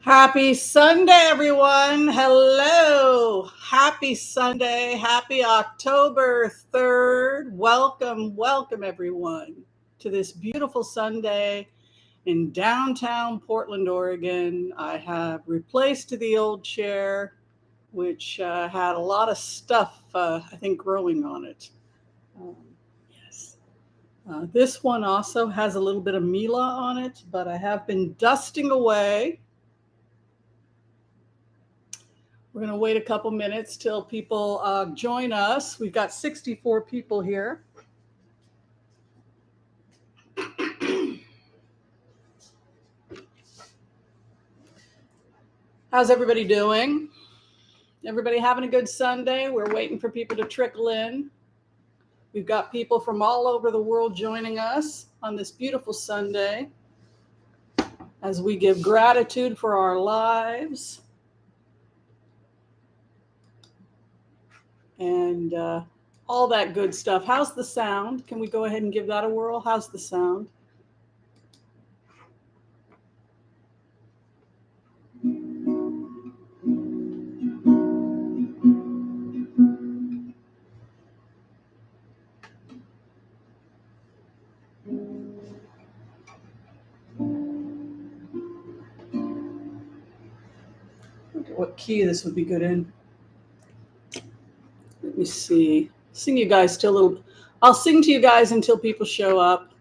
Happy Sunday, everyone. Hello. Happy Sunday. Happy October 3rd. Welcome, everyone, to this beautiful Sunday in downtown Portland, Oregon. I have replaced the old chair, which had a lot of stuff, I think, growing on it. Um, yes. This one also has a little bit of Mila on it, but I have been dusting away. We're going to wait a couple minutes till people join us. We've got 64 people here. How's everybody doing? Everybody having a good Sunday? We're waiting for people to trickle in. We've got people from all over the world joining us on this beautiful Sunday as we give gratitude for our lives. And all that good stuff. How's the sound? Can we go ahead and give that a whirl? How's the sound? What key this would be good in? Let me see. Sing you guys till a little. I'll sing to you guys until people show up.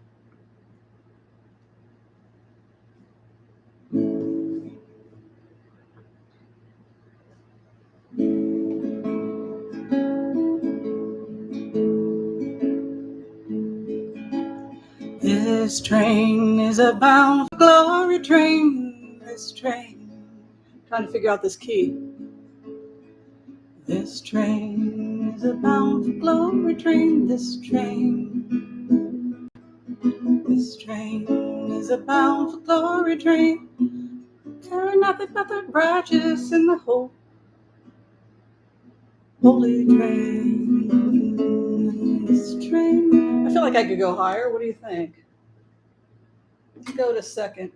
This train is a bound for glory train. This train. Trying to figure out this key. This train is a bound for glory train. This train. This train is a bound for glory train. Carry nothing but the righteous in the whole holy train. This train. I feel like I could go higher. What do you think? Let's go to second.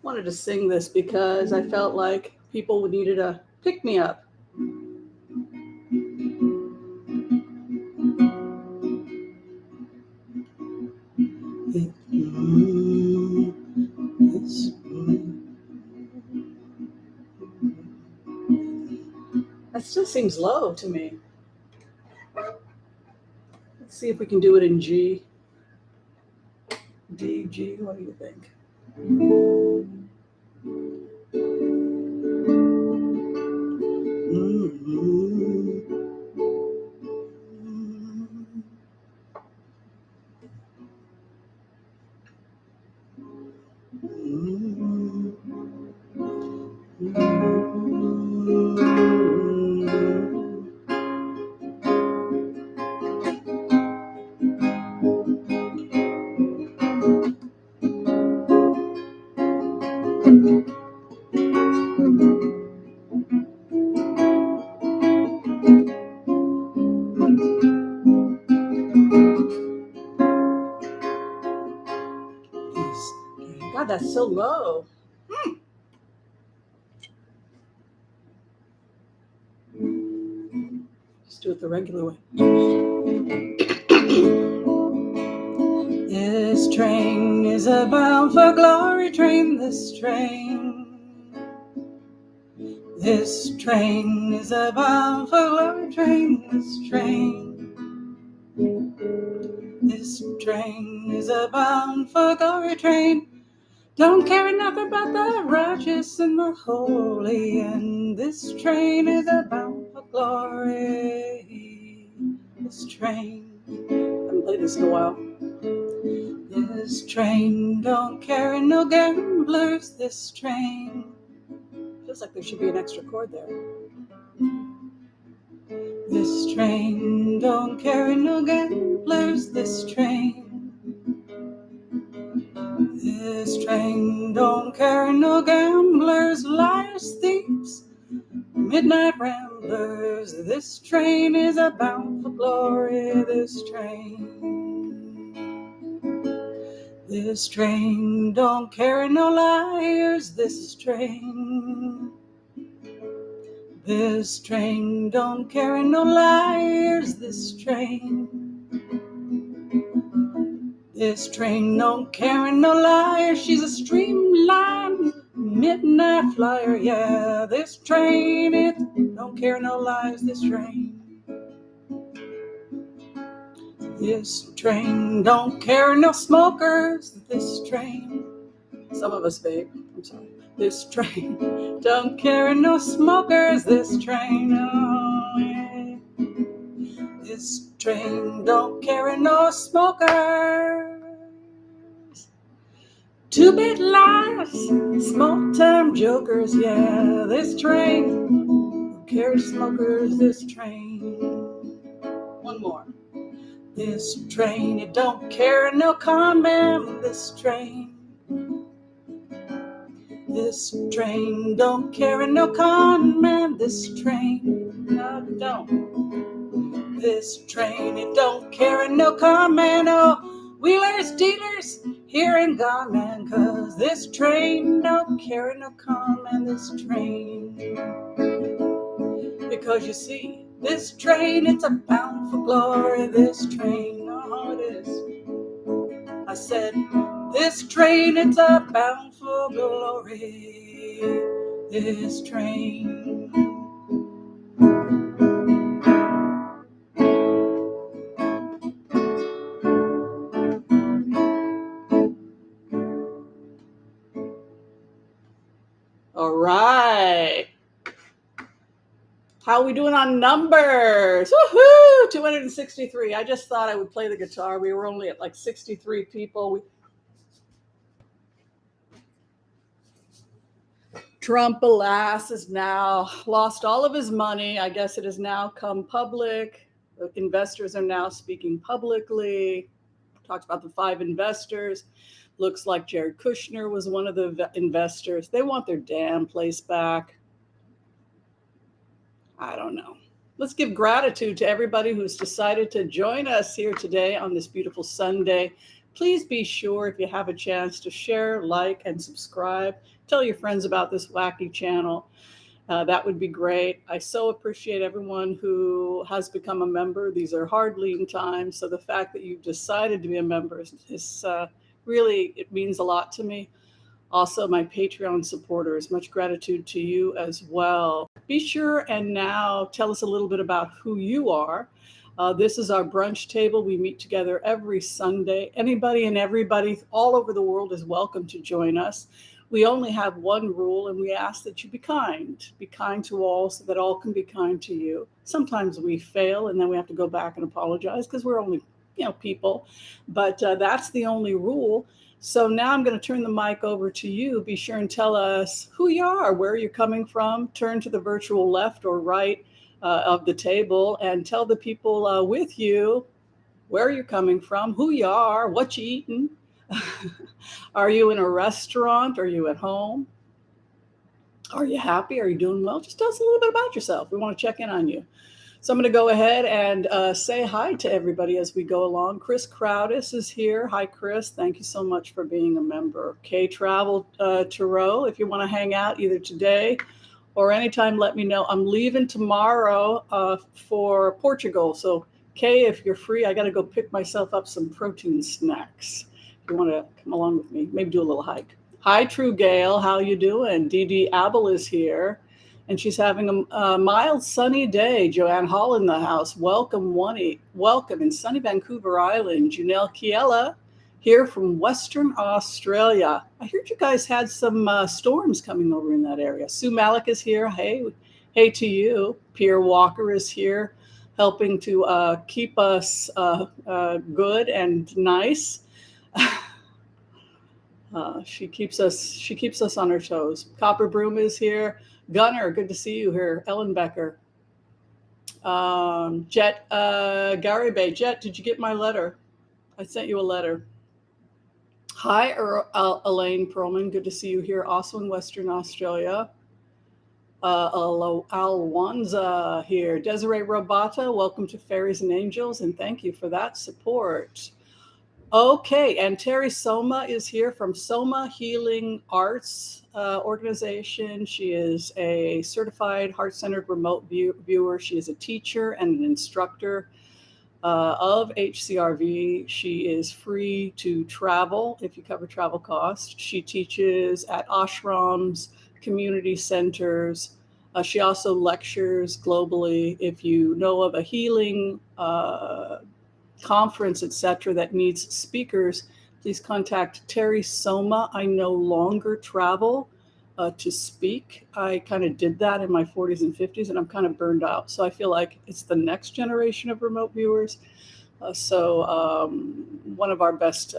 Wanted to sing this because I felt like people needed a pick me up. That still seems low to me. Let's see if we can do it in G. D, G, what do you think? God, that's so low. Just do it the regular way. This train is a bound for glory train. This train. This train is a bound for glory train. This train. This train is a bound for glory train. Don't carry nothing but the righteous and the holy. And this train is a bound for glory. This train. I haven't played this in a while. This train don't carry no gamblers. This train. Feels like there should be an extra chord there. This train don't carry no gamblers. This train. This train don't carry no gamblers, liars, thieves, midnight ramblers. This train is a bound for glory. This train. This train don't carry no liars, this train. This train don't carry no liars, this train. This train don't carry no liars, she's a streamlined midnight flyer, yeah. This train, it don't carry no liars, this train. This train don't carry no smokers, this train. Some of us vape, I'm sorry. This train don't carry no smokers, this train, oh yeah. This train don't carry no smokers. Two-bit liars, small-time jokers, yeah. This train don't carry smokers, this train. One more. This train, it don't carry no con man, this train. This train don't carry no con man, this train. No, it don't. This train, it don't carry no con man, no wheelers, dealers, here and gone, man. Cause this train don't carry no con man, this train. Because you see, this train, it's a bound for glory, this train, oh it is. I said, this train, it's a bound for glory, this train. All right. How are we doing on numbers? Woohoo! 263. I just thought I would play the guitar. We were only at like 63 people. Trump, alas, has now lost all of his money. I guess it has now come public. The investors are now speaking publicly. Talked about the 5 investors. Looks like Jared Kushner was one of the investors. They want their damn place back. I don't know. Let's give gratitude to everybody who's decided to join us here today on this beautiful Sunday. Please be sure, if you have a chance, to share, like, and subscribe. Tell your friends about this wacky channel. That would be great. I so appreciate everyone who has become a member. These are hard lean times, so the fact that you've decided to be a member is really, it means a lot to me. Also, my Patreon supporters, much gratitude to you as well. Be sure and now tell us a little bit about who you are. This is our brunch table. We meet together every Sunday. Anybody and everybody all over the world is welcome to join us. We only have one rule, and we ask that you be kind. Be kind to all so that all can be kind to you. Sometimes we fail, and then we have to go back and apologize because we're only, people. But that's the only rule. So now I'm going to turn the mic over to you. Be sure and tell us who you are, where you're coming from. Turn to the virtual left or right of the table and tell the people with you where you're coming from, who you are, what you eating. Are you in a restaurant? Are you at home? Are you happy? Are you doing well? Just tell us a little bit about yourself. We want to check in on you. So I'm going to go ahead and say hi to everybody as we go along. Chris Crowdis is here. Hi, Chris. Thank you so much for being a member. Kay Travel Tarot, if you want to hang out either today or anytime, let me know. I'm leaving tomorrow for Portugal. So, Kay, if you're free, I got to go pick myself up some protein snacks. If you want to come along with me, maybe do a little hike. Hi, True Gale. How you doing? Dee Dee Abel is here. And she's having a mild, sunny day. Joanne Hall in the house. Welcome in sunny Vancouver Island. Janelle Kiela here from Western Australia. I heard you guys had some storms coming over in that area. Sue Malik is here. Hey to you. Pierre Walker is here, helping to keep us good and nice. She keeps us on our toes. Copper Broom is here. Gunner, good to see you here. Ellen Becker. Jet, Gary Bay. Jet, did you get my letter? I sent you a letter. Hi, Elaine Perlman. Good to see you here. Also in Western Australia. Alwanza here. Desiree Robata, welcome to Fairies and Angels, and thank you for that support. Okay, and Terry Soma is here from Soma Healing Arts organization. She is a certified heart-centered remote viewer. She is a teacher and an instructor of HCRV. She is free to travel if you cover travel costs. She teaches at ashrams, community centers. She also lectures globally. If you know of a healing conference, etc., that needs speakers, please contact Terry Soma. I no longer travel to speak. I kind of did that in my 40s and 50s, and I'm kind of burned out. So I feel like it's the next generation of remote viewers. One of our best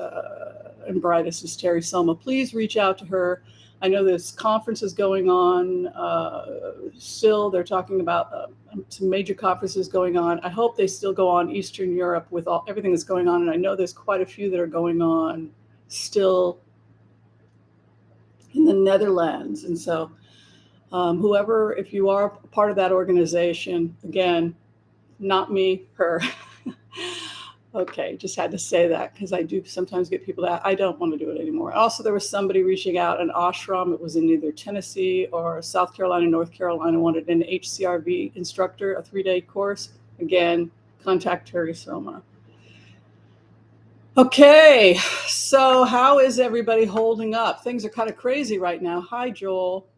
and brightest is Terry Soma. Please reach out to her. I know there's conferences going on still. They're talking about some major conferences going on. I hope they still go on Eastern Europe with everything that's going on. And I know there's quite a few that are going on still in the Netherlands. And so whoever, if you are part of that organization, again, not me, her. Okay, just had to say that because I do sometimes get people that I don't want to do it anymore. Also, there was somebody reaching out, an ashram. It was in either Tennessee or South Carolina, North Carolina, wanted an HCRV instructor, a 3-day course. Again, contact Terry Soma. Okay, so how is everybody holding up? Things are kind of crazy right now. Hi, Joel.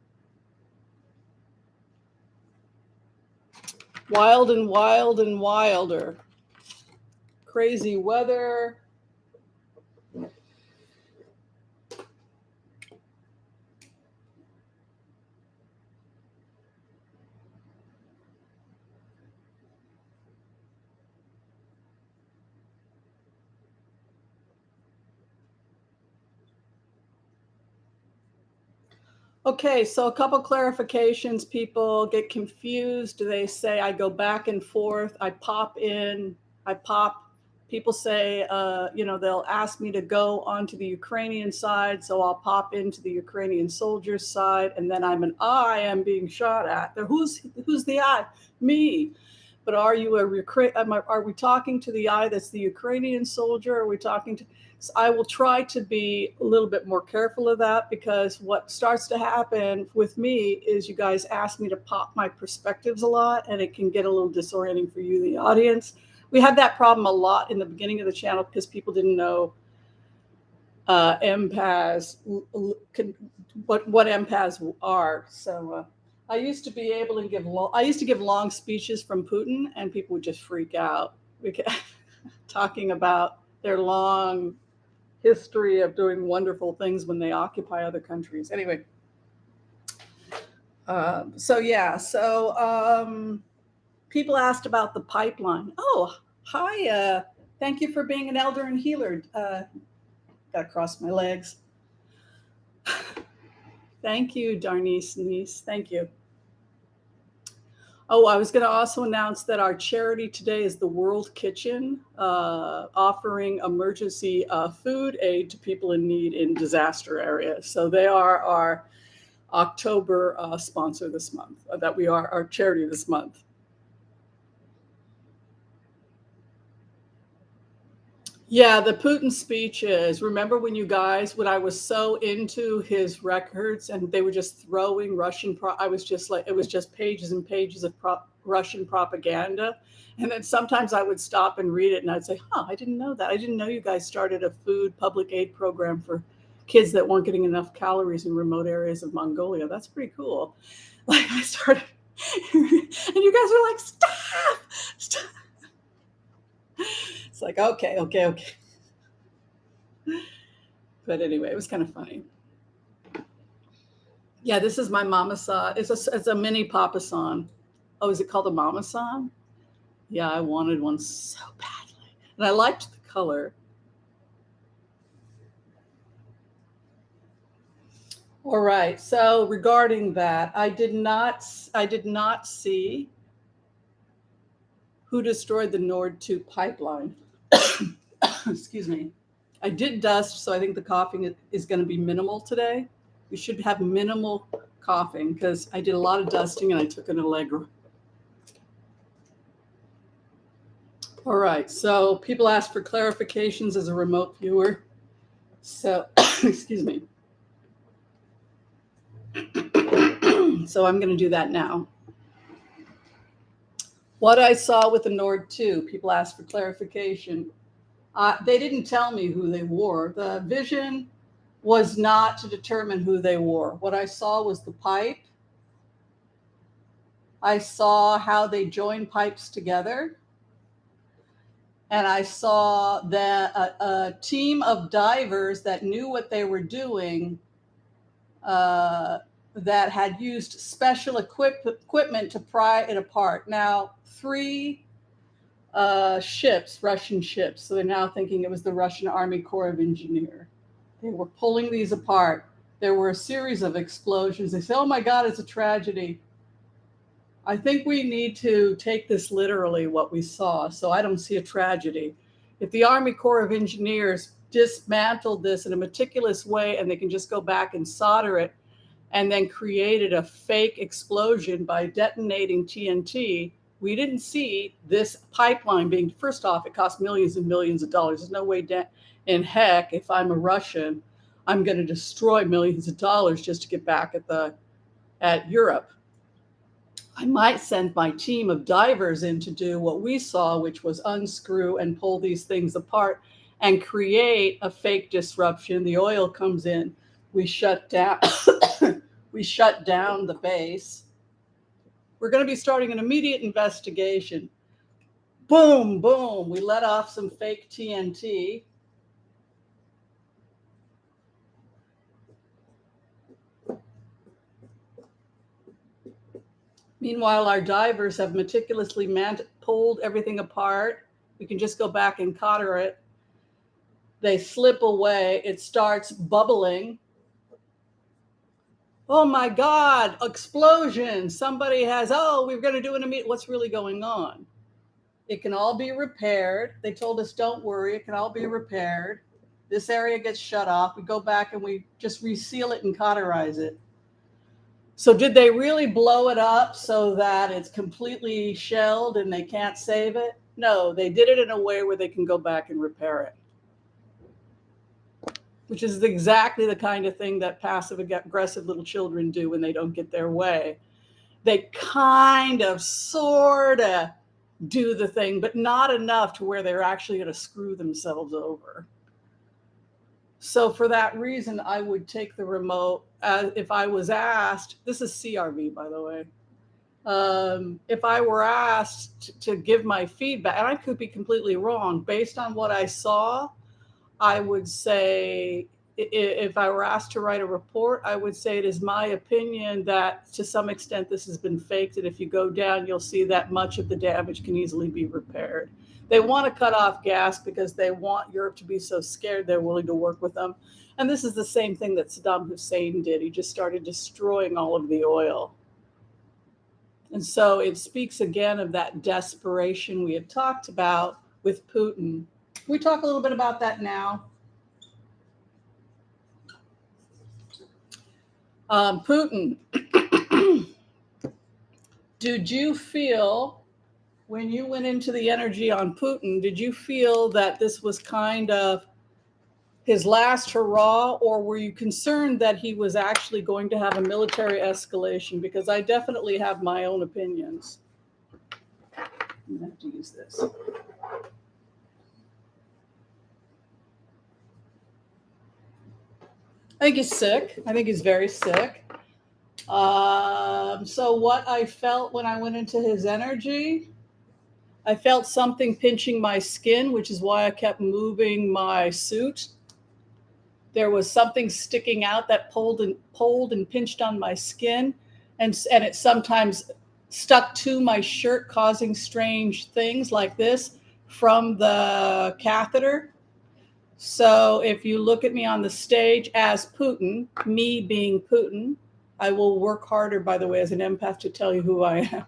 Wild and wild and wilder. Crazy weather. Okay, so a couple clarifications. People get confused. They say I go back and forth. I pop in, I pop. People say, they'll ask me to go onto the Ukrainian side, so I'll pop into the Ukrainian soldiers' side, and then I'm being shot at. Who's the I? Me. But are we talking to the I that's the Ukrainian soldier? Are we talking to? So I will try to be a little bit more careful of that, because what starts to happen with me is you guys ask me to pop my perspectives a lot, and it can get a little disorienting for you, the audience. We had that problem a lot in the beginning of the channel because people didn't know empaths, what empaths are. So I used to be able to give long speeches from Putin, and people would just freak out talking about their long history of doing wonderful things when they occupy other countries. Anyway, people asked about the pipeline. Oh, hi. Thank you for being an elder and healer. Gotta cross my legs. Thank you, Darnice niece. Thank you. Oh, I was going to also announce that our charity today is the World Kitchen, offering emergency food aid to people in need in disaster areas. So they are our October sponsor this month, that we are our charity this month. Yeah, the Putin speeches. Remember when I was so into his records and they were just throwing Russian, I was just like, it was just pages and pages of Russian propaganda. And then sometimes I would stop and read it and I'd say, I didn't know that. I didn't know you guys started a food public aid program for kids that weren't getting enough calories in remote areas of Mongolia. That's pretty cool. Like I started, and you guys are like, stop. It's like, okay. But anyway, it was kind of funny. Yeah, this is my Mama San. It's a mini Papa San. Oh, is it called a Mama San? Yeah, I wanted one so badly. And I liked the color. All right. So regarding that, I did not see who destroyed the Nord 2 pipeline. Excuse me. I did dust, so I think the coughing is going to be minimal today. We should have minimal coughing because I did a lot of dusting and I took an Allegra. All right, so people ask for clarifications as a remote viewer. So, excuse me. So I'm going to do that now. What I saw with the Nord 2, people asked for clarification. They didn't tell me who they wore. The vision was not to determine who they wore. What I saw was the pipe. I saw how they joined pipes together. And I saw that a team of divers that knew what they were doing, that had used special equipment to pry it apart. Now, 3 ships, Russian ships, so they're now thinking it was the Russian Army Corps of Engineers. They were pulling these apart. There were a series of explosions. They said, oh my God, it's a tragedy. I think we need to take this literally, what we saw. So I don't see a tragedy. If the Army Corps of Engineers dismantled this in a meticulous way and they can just go back and solder it and then created a fake explosion by detonating TNT, we didn't see this pipeline being, first off, it cost millions and millions of dollars. There's no way in heck, if I'm a Russian, I'm going to destroy millions of dollars just to get back at Europe. I might send my team of divers in to do what we saw, which was unscrew and pull these things apart and create a fake disruption. The oil comes in, we shut down, we shut down the base. We're going to be starting an immediate investigation. Boom, boom, we let off some fake TNT. Meanwhile, our divers have meticulously pulled everything apart. We can just go back and cotter it. They slip away. It starts bubbling. Oh my God, explosion. Somebody has, we're going to do an immediate. What's really going on? It can all be repaired. They told us, don't worry, it can all be repaired. This area gets shut off. We go back and we just reseal it and cauterize it. So did they really blow it up so that it's completely shelled and they can't save it? No, they did it in a way where they can go back and repair it, which is exactly the kind of thing that passive aggressive little children do when they don't get their way. They kind of, sort of do the thing, but not enough to where they're actually going to screw themselves over. So for that reason, I would take the remote. If I was asked, this is CRV, by the way. If I were asked to give my feedback, and I could be completely wrong, based on what I saw, I would say, if I were asked to write a report, I would say it is my opinion that to some extent this has been faked. And if you go down, you'll see that much of the damage can easily be repaired. They want to cut off gas because they want Europe to be so scared they're willing to work with them. And this is the same thing that Saddam Hussein did. He just started destroying all of the oil. And so it speaks again of that desperation we had talked about with Putin. Can we talk a little bit about that now? Putin, did you feel, when you went into the energy on Putin, did you feel that this was kind of his last hurrah, or were you concerned that he was actually going to have a military escalation? Because I definitely have my own opinions. I'm going to have to use this. I think he's sick. I think he's very sick. So what I felt when I went into his energy, I felt something pinching my skin, which is why I kept moving my suit. There was something sticking out that pulled and pinched on my skin, and it sometimes stuck to my shirt, causing strange things like this from the catheter. So if you look at me on the stage as Putin, me being Putin, I will work harder, by the way, as an empath to tell you who I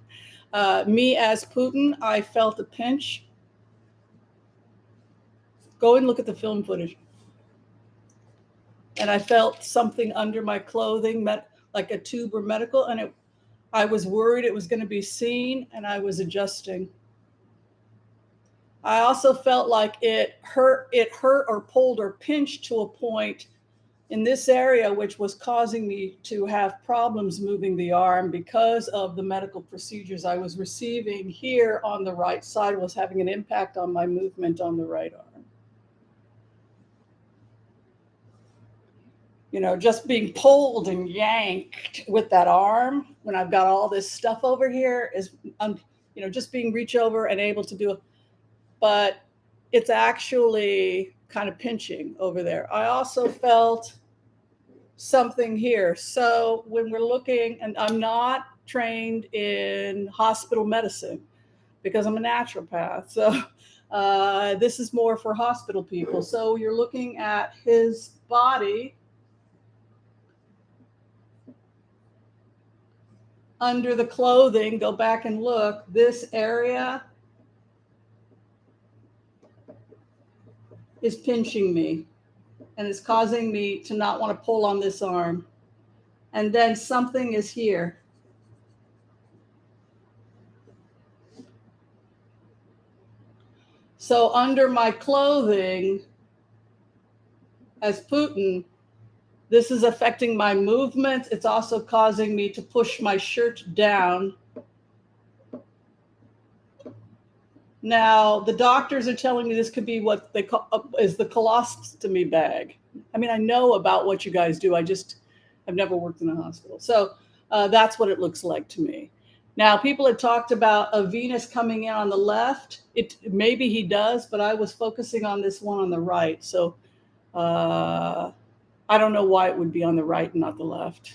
am. Me as Putin, I felt a pinch. Go and look at the film footage. And I felt something under my clothing, like a tube or medical, and I was worried it was going to be seen, and I was adjusting. I also felt like it hurt or pulled or pinched to a point in this area, which was causing me to have problems moving the arm because of the medical procedures I was receiving here on the right side was having an impact on my movement on the right arm. You know, just being pulled and yanked with that arm when I've got all this stuff over here is, just being reach over and able to do it. But it's actually kind of pinching over there. I also felt something here. So when we're looking, and I'm not trained in hospital medicine because I'm a naturopath. So this is more for hospital people. So you're looking at his body under the clothing. Go back and look. This area is pinching me and it's causing me to not want to pull on this arm. And then something is here. So under my clothing, as Putin, this is affecting my movement. It's also causing me to push my shirt down. Now, the doctors are telling me this could be what they call is the colostomy bag. I mean, I know about what you guys do. I've never worked in a hospital. So that's what it looks like to me. Now, people had talked about a Venus coming in on the left. Maybe he does, but I was focusing on this one on the right. So I don't know why it would be on the right and not the left.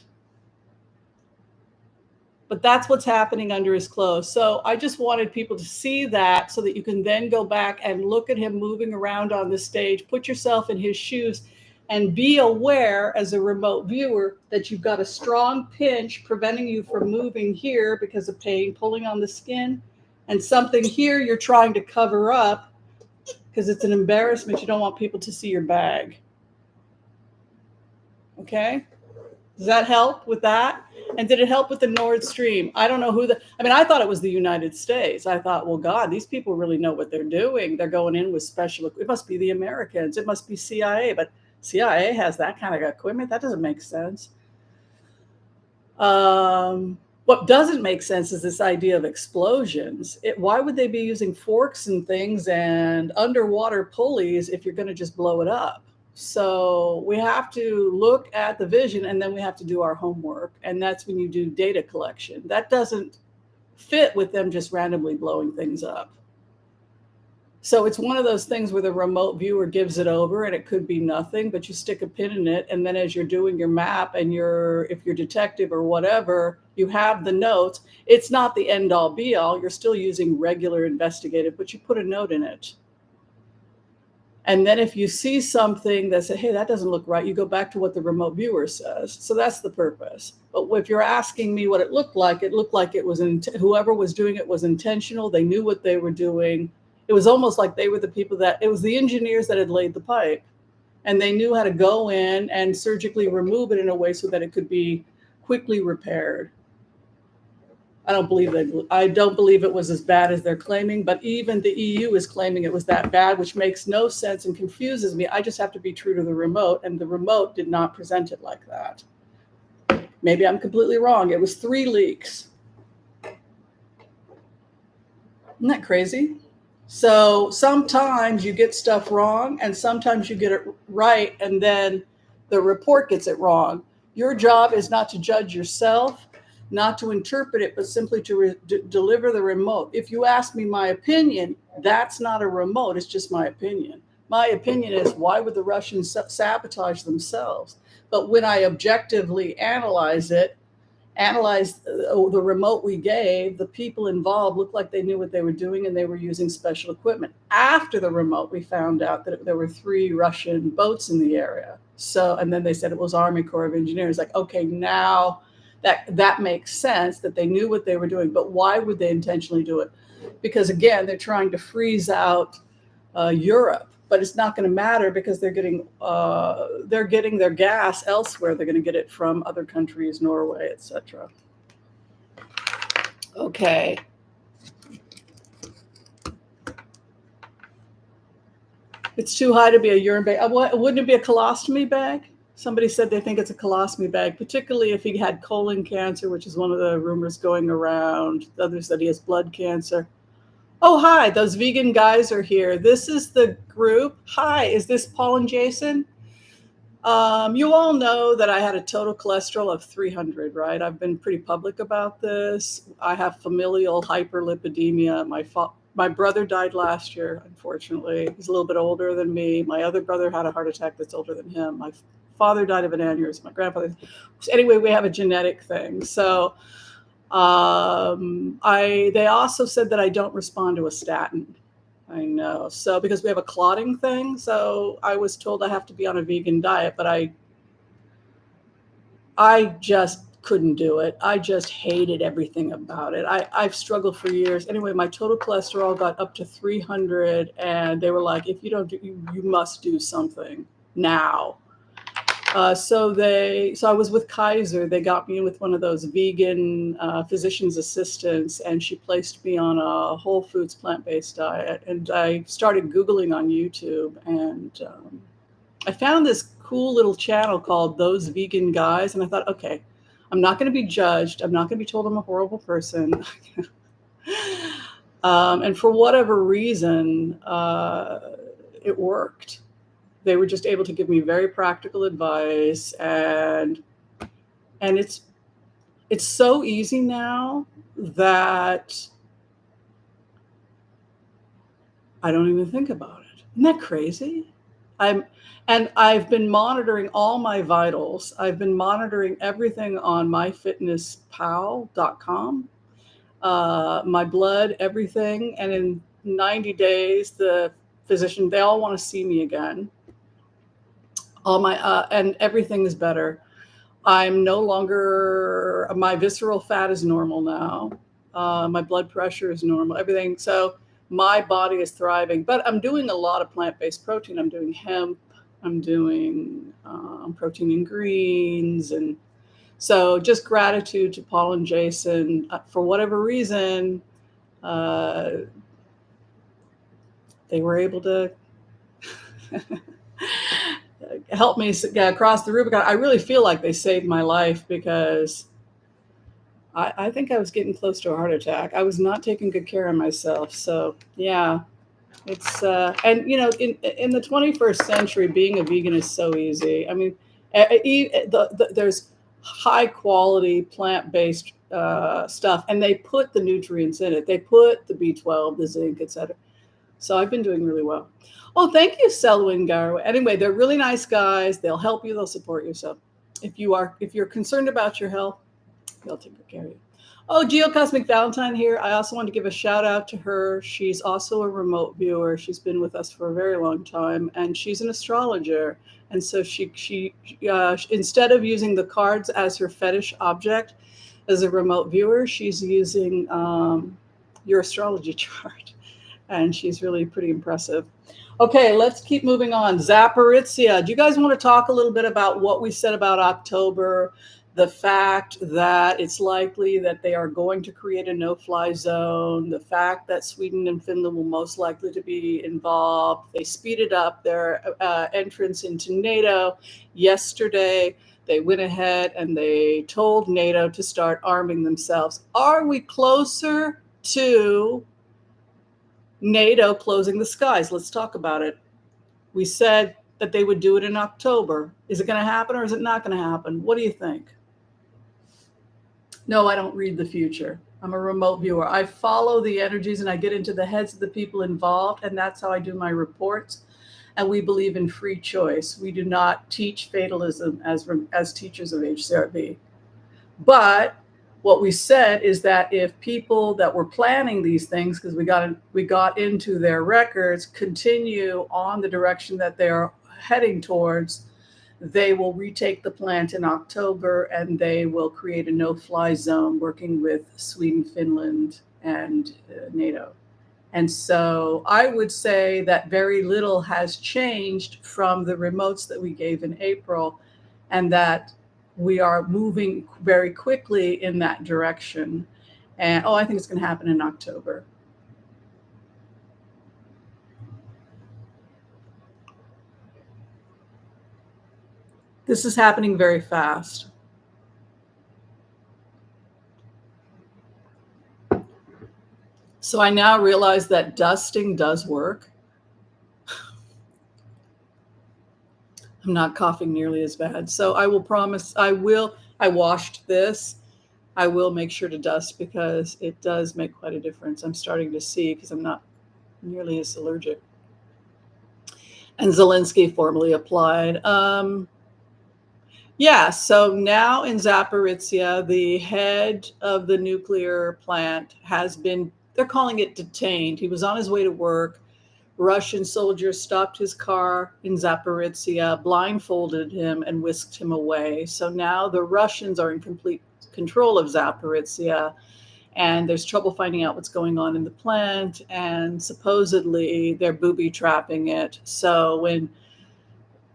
But that's what's happening under his clothes. So I just wanted people to see that so that you can then go back and look at him moving around on the stage, put yourself in his shoes, and be aware as a remote viewer that you've got a strong pinch preventing you from moving here because of pain, pulling on the skin, and something here you're trying to cover up because it's an embarrassment. You don't want people to see your bag. Okay? Does that help with that? And did it help with the Nord Stream? I don't know I thought it was the United States. I thought, well, God, these people really know what they're doing. They're going in with special, it must be the Americans. It must be CIA, but CIA has that kind of equipment. That doesn't make sense. What doesn't make sense is this idea of explosions. Why would they be using forks and things and underwater pulleys if you're going to just blow it up? So we have to look at the vision and then we have to do our homework. And that's when you do data collection. That doesn't fit with them just randomly blowing things up. So it's one of those things where the remote viewer gives it over and it could be nothing, but you stick a pin in it. And then as you're doing your map and if you're detective or whatever, you have the notes. It's not the end all be all. You're still using regular investigative, but you put a note in it. And then if you see something that says, hey, that doesn't look right, you go back to what the remote viewer says. So that's the purpose. But if you're asking me what it looked like it was whoever was doing it was intentional. They knew what they were doing. It was almost like they were the people it was the engineers that had laid the pipe. And they knew how to go in and surgically remove it in a way so that it could be quickly repaired. I don't believe it was as bad as they're claiming, but even the EU is claiming it was that bad, which makes no sense and confuses me. I just have to be true to the remote, and the remote did not present it like that. Maybe I'm completely wrong. It was 3 leaks. Isn't that crazy? So sometimes you get stuff wrong, and sometimes you get it right, and then the report gets it wrong. Your job is not to judge yourself, not to interpret it, but simply to deliver the remote. If you ask me my opinion, that's not a remote. It's just my opinion. My opinion is, why would the Russians sabotage themselves? But when I objectively analyze the remote we gave, the people involved looked like they knew what they were doing and they were using special equipment. After the remote, we found out that there were 3 Russian boats in the area. So, and then they said it was Army Corps of Engineers. Like, okay, now that makes sense that they knew what they were doing. But why would they intentionally do it? Because again, they're trying to freeze out Europe. But it's not going to matter because they're getting their gas elsewhere. They're going to get it from other countries, Norway, etc. Okay. It's too high to be a urine bag. Wouldn't it be a colostomy bag? Somebody said they think it's a colostomy bag, particularly if he had colon cancer, which is one of the rumors going around. Others that he has blood cancer. Oh, hi, those vegan guys are here. This is the group. Hi, is this Paul and Jason? You all know that I had a total cholesterol of 300, right? I've been pretty public about this. I have familial hyperlipidemia. My brother died last year, unfortunately. He's a little bit older than me. My other brother had a heart attack that's older than him. My father died of an aneurysm. My grandfather. Anyway, we have a genetic thing. So they also said that I don't respond to a statin. I know. So because we have a clotting thing, so I was told I have to be on a vegan diet, but I just couldn't do it. I just hated everything about it. I've struggled for years. Anyway, my total cholesterol got up to 300, and they were like, if you don't do, you must do something now. So I was with Kaiser. They got me in with one of those vegan physician's assistants, and she placed me on a whole foods plant-based diet. And I started Googling on YouTube, and I found this cool little channel called Those Vegan Guys. And I thought, okay, I'm not going to be judged. I'm not going to be told I'm a horrible person. And for whatever reason, it worked. They were just able to give me very practical advice, and it's so easy now that I don't even think about it. Isn't that crazy? I've been monitoring all my vitals. I've been monitoring everything on myfitnesspal.com, my blood, everything. And in 90 days, the physician, they all want to see me again. All my and everything is better. I'm no longer, my visceral fat is normal now. My blood pressure is normal, everything. So my body is thriving, but I'm doing a lot of plant-based protein. I'm doing hemp, I'm doing protein in greens. And so just gratitude to Paul and Jason. For whatever reason, they were able to help me across the Rubicon. I really feel like they saved my life, because I think I was getting close to a heart attack. I was not taking good care of myself. So yeah, it's and you know, in the 21st century, being a vegan is so easy. I mean, there's high quality plant-based stuff, and they put the nutrients in it. They put the B12, the zinc, etc. So I've been doing really well. Oh, thank you, Selwyn Garway. Anyway, they're really nice guys. They'll help you. They'll support you. So if you're concerned about your health, they'll take good care of you. Oh, Geocosmic Valentine here. I also want to give a shout out to her. She's also a remote viewer. She's been with us for a very long time, and she's an astrologer. And so she instead of using the cards as her fetish object as a remote viewer, she's using your astrology chart. And she's really pretty impressive. Okay, let's keep moving on. Zaporizhia. Do you guys want to talk a little bit about what we said about October? The fact that it's likely that they are going to create a no-fly zone, the fact that Sweden and Finland will most likely to be involved. They speeded up their entrance into NATO yesterday. They went ahead and they told NATO to start arming themselves. Are we closer to NATO closing the skies? Let's talk about it. We said that they would do it in October. Is it going to happen, or is it not going to happen? What do you think? No, I don't read the future. I'm a remote viewer. I follow the energies and I get into the heads of the people involved, and that's how I do my reports. And we believe in free choice. We do not teach fatalism as teachers of HCRV. But what we said is that if people that were planning these things, because we got into their records, continue on the direction that they're heading towards, they will retake the plant in October, and they will create a no-fly zone working with Sweden, Finland, and NATO. And so I would say that very little has changed from the remotes that we gave in April, and that we are moving very quickly in that direction. And I think it's going to happen in October. This is happening very fast. So I now realize that dusting does work. I'm not coughing nearly as bad. So I will promise I washed this. I will make sure to dust because it does make quite a difference. I'm starting to see because I'm not nearly as allergic. And Zelensky formally applied. Yeah, so now in Zaporizhia, the head of the nuclear plant has been, they're calling it detained. He was on his way to work. Russian soldiers stopped his car in Zaporizhia, blindfolded him, and whisked him away. So now the Russians are in complete control of Zaporizhia, and there's trouble finding out what's going on in the plant, and supposedly they're booby trapping it. So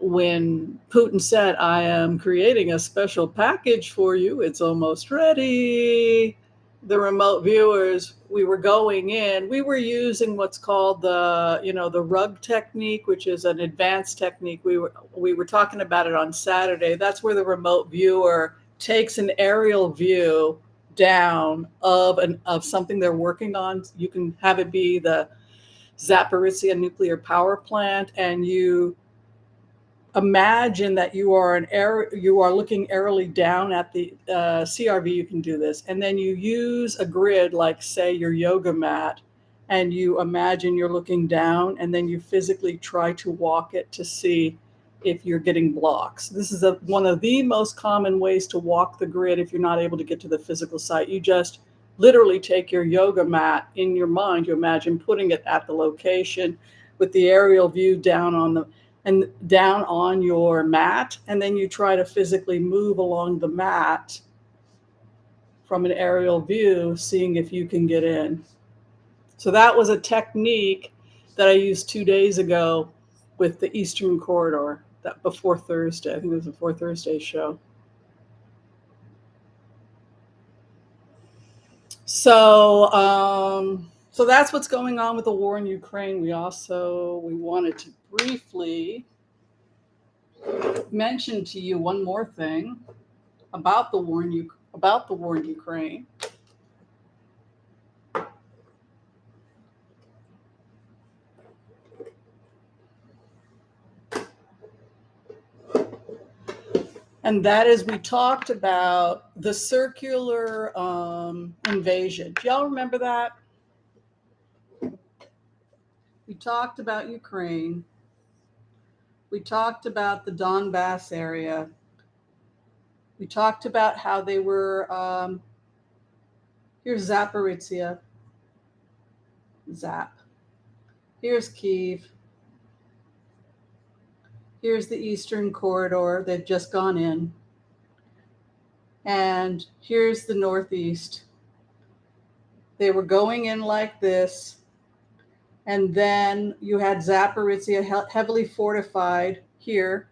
when Putin said, I am creating a special package for you, it's almost ready, the remote viewers, we were going in, we were using what's called the rug technique, which is an advanced technique. We were talking about it on Saturday. That's where the remote viewer takes an aerial view down of something they're working on. You can have it be the Zaporizhia nuclear power plant, and you imagine that you are looking aerially down at the CRV. You can do this, and then you use a grid, like say your yoga mat, and you imagine you're looking down, and then you physically try to walk it to see if you're getting blocks. This is one of the most common ways to walk the grid if you're not able to get to the physical site. You just literally take your yoga mat in your mind. You imagine putting it at the location with the aerial view down on your mat, and then you try to physically move along the mat from an aerial view, seeing if you can get in. So that was a technique that I used 2 days ago with the Eastern Corridor, that before Thursday. I think it was before Thursday's show. So that's what's going on with the war in Ukraine. We wanted to briefly mention to you one more thing about the war in Ukraine. And that is, we talked about the circular invasion. Do y'all remember that? We talked about Ukraine. We talked about the Donbass area. We talked about how they were, here's Zaporizhia. Here's Kyiv. Here's the Eastern Corridor. They've just gone in. And here's the Northeast. They were going in like this. And then you had Zaporizhia heavily fortified here.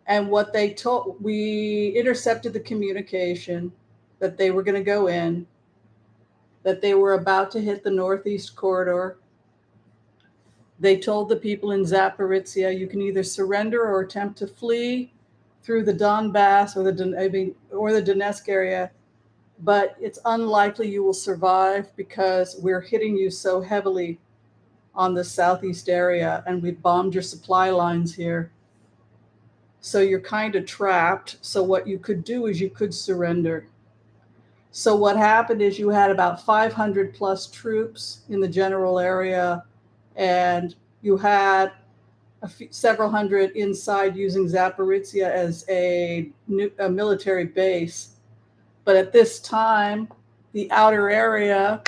And what they told, we intercepted the communication that they were going to go in, that they were about to hit the Northeast Corridor. They told the people in Zaporizhia, you can either surrender or attempt to flee through the Donbass or the Donetsk area, but it's unlikely you will survive because we're hitting you so heavily on the southeast area, and we've bombed your supply lines here. So you're kind of trapped. So what you could do is you could surrender. So what happened is you had about 500 plus troops in the general area, and you had several hundred inside using Zaporizhia as a military base. But at this time, the outer area,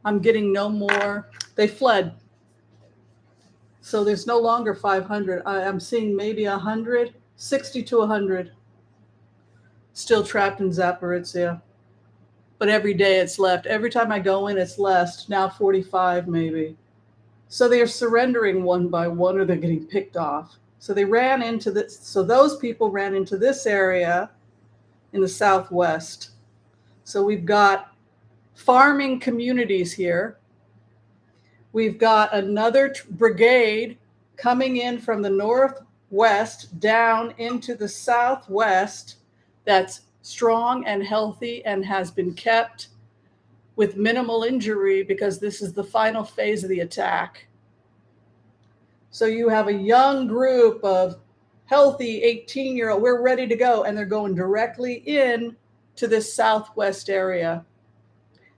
I'm getting no more. They fled. So there's no longer 500. I'm seeing maybe 100, 60 to 100 still trapped in Zaporizhia. But every day it's left. Every time I go in, it's less. Now 45 maybe. So they're surrendering one by one, or they're getting picked off. So they ran into this. So those people ran into this area in the southwest. So we've got farming communities here. We've got another brigade coming in from the northwest down into the southwest that's strong and healthy and has been kept with minimal injury because this is the final phase of the attack. So you have a young group of healthy 18-year-old, we're ready to go, and they're going directly in to this southwest area.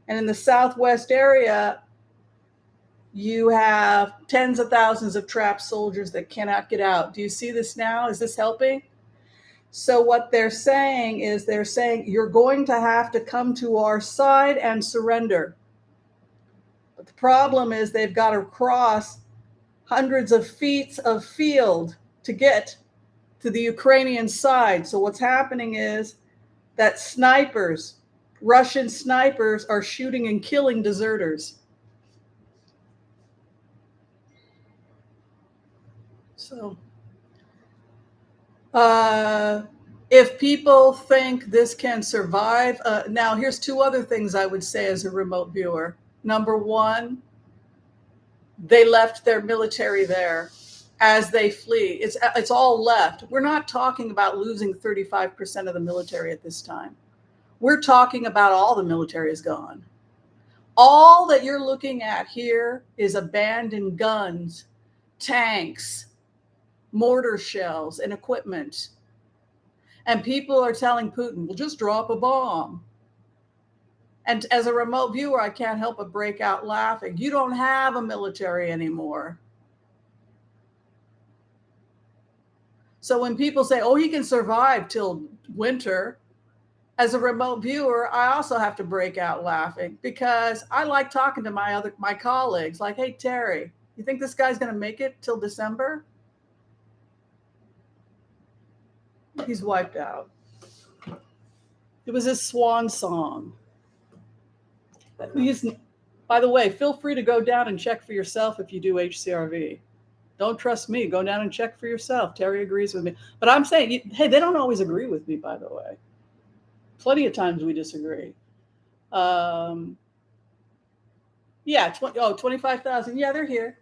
And in the southwest area, you have tens of thousands of trapped soldiers that cannot get out. Do you see this now? Is this helping? So what they're saying is you're going to have to come to our side and surrender. But the problem is they've got to cross hundreds of feet of field to get to the Ukrainian side. So what's happening is that Russian snipers are shooting and killing deserters. So if people think this can survive, now here's two other things I would say as a remote viewer. Number one, they left their military there as they flee. It's all left. We're not talking about losing 35% of the military at this time. We're talking about all the military is gone. All that you're looking at here is abandoned guns, tanks, mortar shells, and equipment. And people are telling Putin, well, just drop a bomb. And as a remote viewer, I can't help but break out laughing. You don't have a military anymore. So when people say, oh, he can survive till winter, as a remote viewer, I also have to break out laughing because I like talking to my colleagues like, hey, Terry, you think this guy's going to make it till December? He's wiped out. It was his swan song. By the way, feel free to go down and check for yourself if you do HCRV. Don't trust me. Go down and check for yourself. Terry agrees with me. But I'm saying, hey, they don't always agree with me, by the way. Plenty of times we disagree. Yeah, 25,000. Yeah, they're here.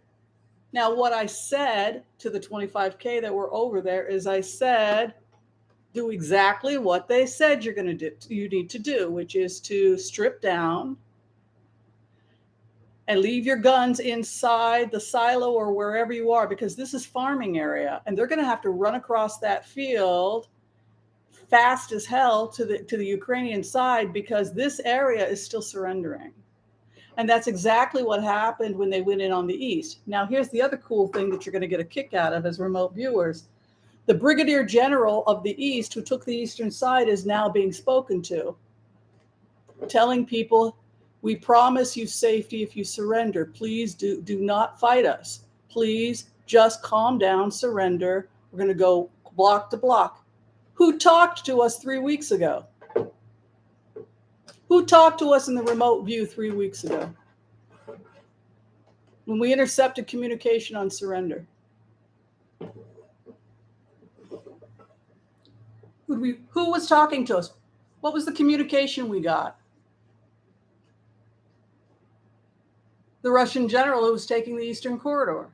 Now, what I said to the 25K that were over there is I said, do exactly what they said you're going to do. You need to do, which is to strip down and leave your guns inside the silo or wherever you are, because this is farming area, and they're going to have to run across that field fast as hell to the Ukrainian side because this area is still surrendering. And that's exactly what happened when they went in on the east. Now, here's the other cool thing that you're going to get a kick out of as remote viewers. The brigadier general of the east who took the eastern side is now being spoken to, telling people, we promise you safety if you surrender. Please do not fight us. Please just calm down, surrender. We're going to go block to block. Who talked to us 3 weeks ago? Who talked to us in the remote view 3 weeks ago? When we intercepted communication on surrender. Who was talking to us? What was the communication we got? The Russian general who was taking the Eastern Corridor.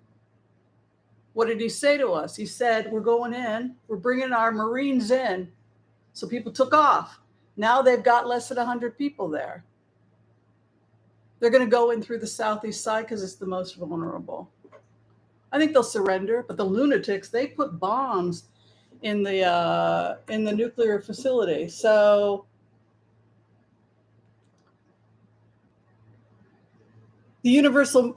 What did he say to us? He said, we're going in, we're bringing our Marines in. So people took off. Now they've got less than 100 people there. They're going to go in through the southeast side because it's the most vulnerable. I think they'll surrender, but the lunatics, they put bombs in the nuclear facility. So the universal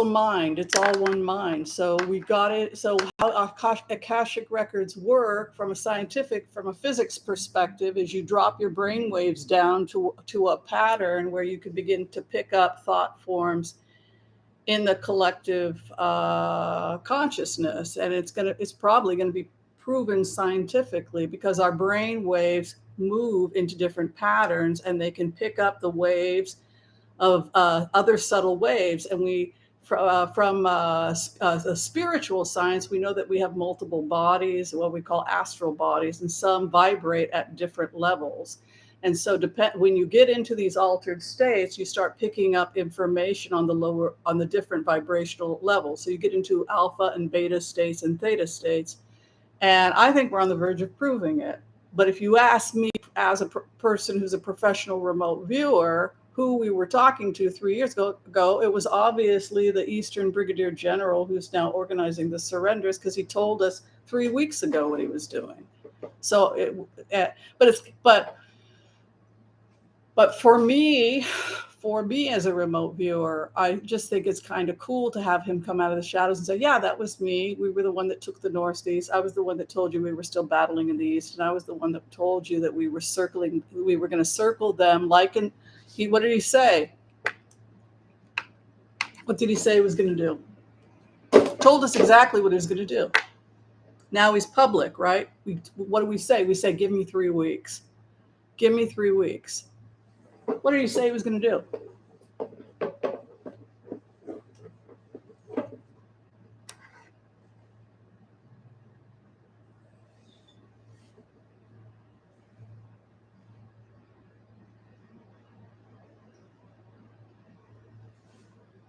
mind, it's all one mind. So we've got it. So how Akashic records work from a physics perspective is you drop your brain waves down to a pattern where you can begin to pick up thought forms in the collective consciousness. And it's probably going to be proven scientifically because our brain waves move into different patterns and they can pick up the waves of other subtle waves. And from the spiritual science, we know that we have multiple bodies, what we call astral bodies, and some vibrate at different levels. And so when you get into these altered states, you start picking up information on the different vibrational levels. So you get into alpha and beta states and theta states. And I think we're on the verge of proving it. But if you ask me as a person who's a professional remote viewer, who we were talking to 3 years ago, it was obviously the Eastern Brigadier General who's now organizing the surrenders, because he told us 3 weeks ago what he was doing. So, but for me as a remote viewer, I just think it's kind of cool to have him come out of the shadows and say, yeah, that was me. We were the one that took the Northeast. I was the one that told you we were still battling in the East. And I was the one that told you that we were going to circle them what did he say? What did he say he was going to do? Told us exactly what he was going to do. Now he's public, right? What do we say? We say, give me 3 weeks. Give me 3 weeks. What did he say he was going to do?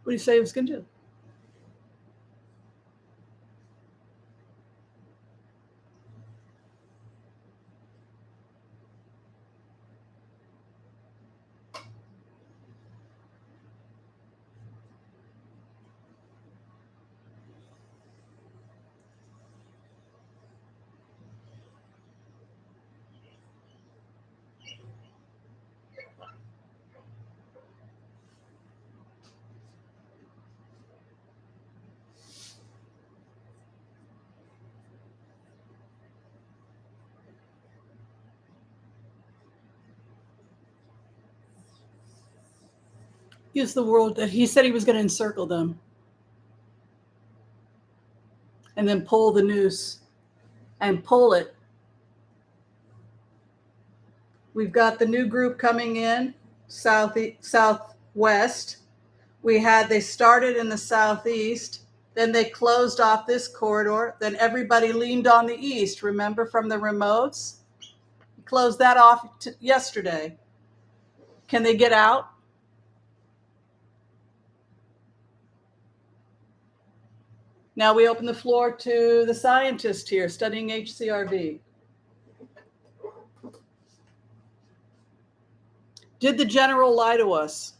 What did he say he was going to do? Use the word that he said he was going to encircle them and then pull the noose and pull it. We've got the new group coming in southwest. They started in the southeast, then they closed off this corridor, then everybody leaned on the east. Remember from the remotes? Closed that off yesterday. Can they get out? Now we open the floor to the scientist here studying HCRV. Did the general lie to us?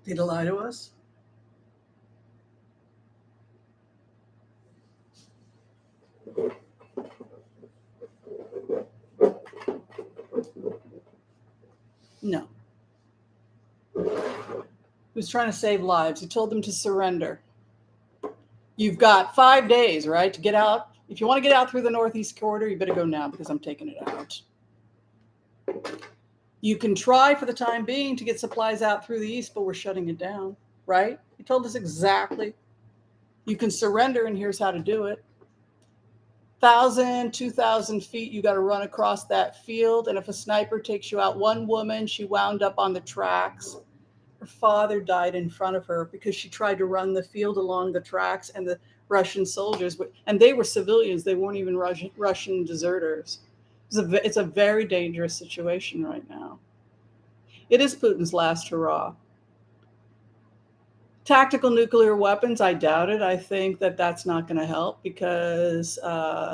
Did he lie to us? No. He was trying to save lives. He told them to surrender. You've got 5 days, right, to get out. If you want to get out through the Northeast corridor, you better go now because I'm taking it out. You can try for the time being to get supplies out through the East, but we're shutting it down, right? He told us exactly. You can surrender, and here's how to do it. 1,000, 2,000 feet, you got to run across that field. And if a sniper takes you out, one woman, she wound up on the tracks. Her father died in front of her because she tried to run the field along the tracks, and the Russian soldiers, and they were civilians. They weren't even Russian deserters. It's a very dangerous situation right now. It is Putin's last hurrah. Tactical nuclear weapons, I doubt it. I think that's not going to help because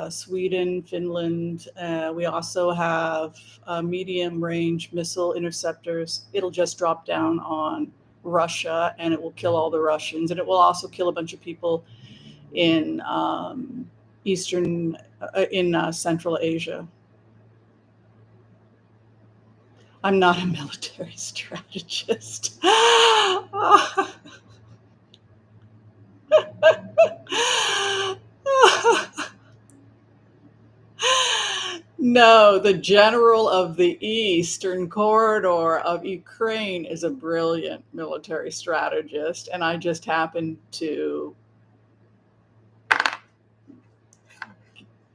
Sweden, Finland, we also have medium-range missile interceptors. It'll just drop down on Russia, and it will kill all the Russians, and it will also kill a bunch of people in Central Asia. I'm not a military strategist. No, the general of the Eastern Corridor of Ukraine is a brilliant military strategist, and I just happened to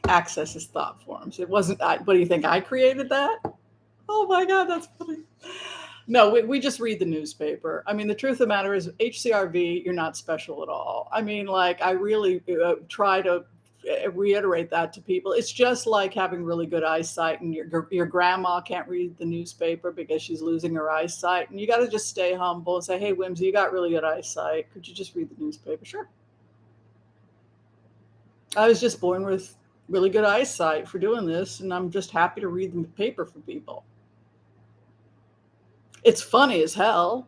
access his thought forms. It wasn't, what do you think, I created that? Oh my God, that's funny. No, we just read the newspaper. I mean, the truth of the matter is, HCRV, you're not special at all. I mean, like, I really try to reiterate that to people. It's just like having really good eyesight, and your grandma can't read the newspaper because she's losing her eyesight. And you got to just stay humble and say, hey, Whimsy, you got really good eyesight. Could you just read the newspaper? Sure. I was just born with really good eyesight for doing this, and I'm just happy to read the paper for people. It's funny as hell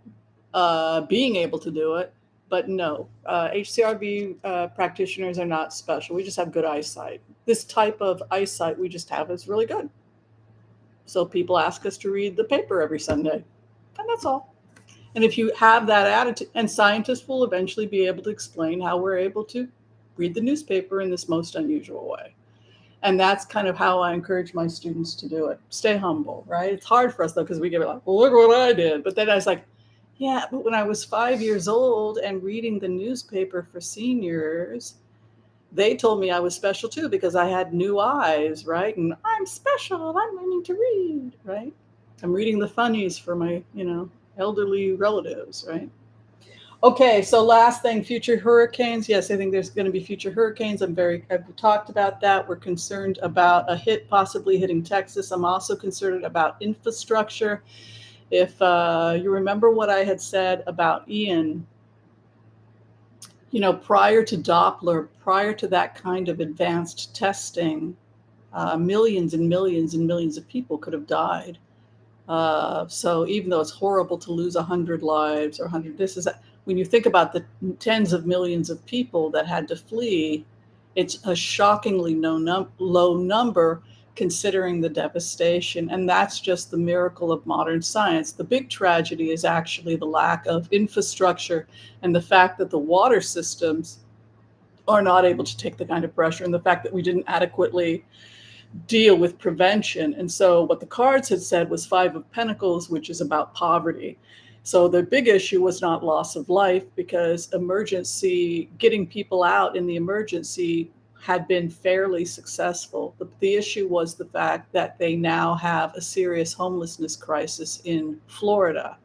being able to do it, but no, HCRV practitioners are not special. We just have good eyesight. This type of eyesight we just have is really good. So people ask us to read the paper every Sunday, and that's all. And if you have that attitude, and scientists will eventually be able to explain how we're able to read the newspaper in this most unusual way. And that's kind of how I encourage my students to do it. Stay humble, right? It's hard for us though, because we get like, well, look what I did. But then I was like, yeah, but when I was 5 years old and reading the newspaper for seniors, they told me I was special too because I had new eyes, right? And I'm special, I'm learning to read, right? I'm reading the funnies for my, elderly relatives, right? Okay, so last thing, future hurricanes. Yes, I think there's going to be future hurricanes. I've talked about that. We're concerned about a hit possibly hitting Texas. I'm also concerned about infrastructure. If you remember what I had said about Ian, prior to Doppler, prior to that kind of advanced testing, millions and millions and millions of people could have died. So even though it's horrible to lose 100 lives or 100, when you think about the tens of millions of people that had to flee, it's a shockingly low number considering the devastation. And that's just the miracle of modern science. The big tragedy is actually the lack of infrastructure and the fact that the water systems are not able to take the kind of pressure, and the fact that we didn't adequately deal with prevention. And so what the cards had said was Five of Pentacles, which is about poverty. So the big issue was not loss of life, because getting people out in the emergency had been fairly successful. The issue was the fact that they now have a serious homelessness crisis in Florida,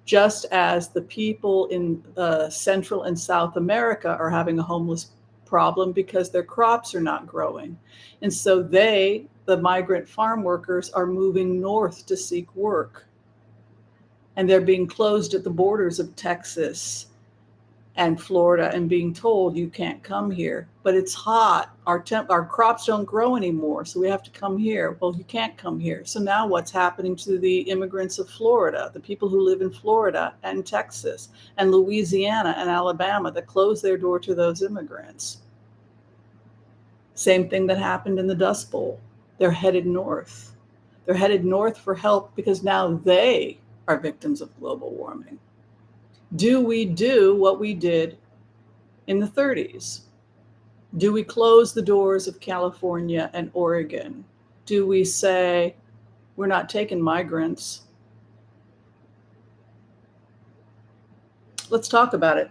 just as the people in Central and South America are having a homeless problem because their crops are not growing. And so the migrant farm workers, are moving north to seek work. And they're being closed at the borders of Texas and Florida and being told you can't come here. But it's hot. Our crops don't grow anymore, so we have to come here. Well, you can't come here. So now what's happening to the immigrants of Florida, the people who live in Florida and Texas and Louisiana and Alabama that close their door to those immigrants? Same thing that happened in the Dust Bowl. They're headed north. They're headed north for help because now they are victims of global warming. Do we do what we did in the 30s? Do we close the doors of California and Oregon? Do we say, we're not taking migrants? Let's talk about it.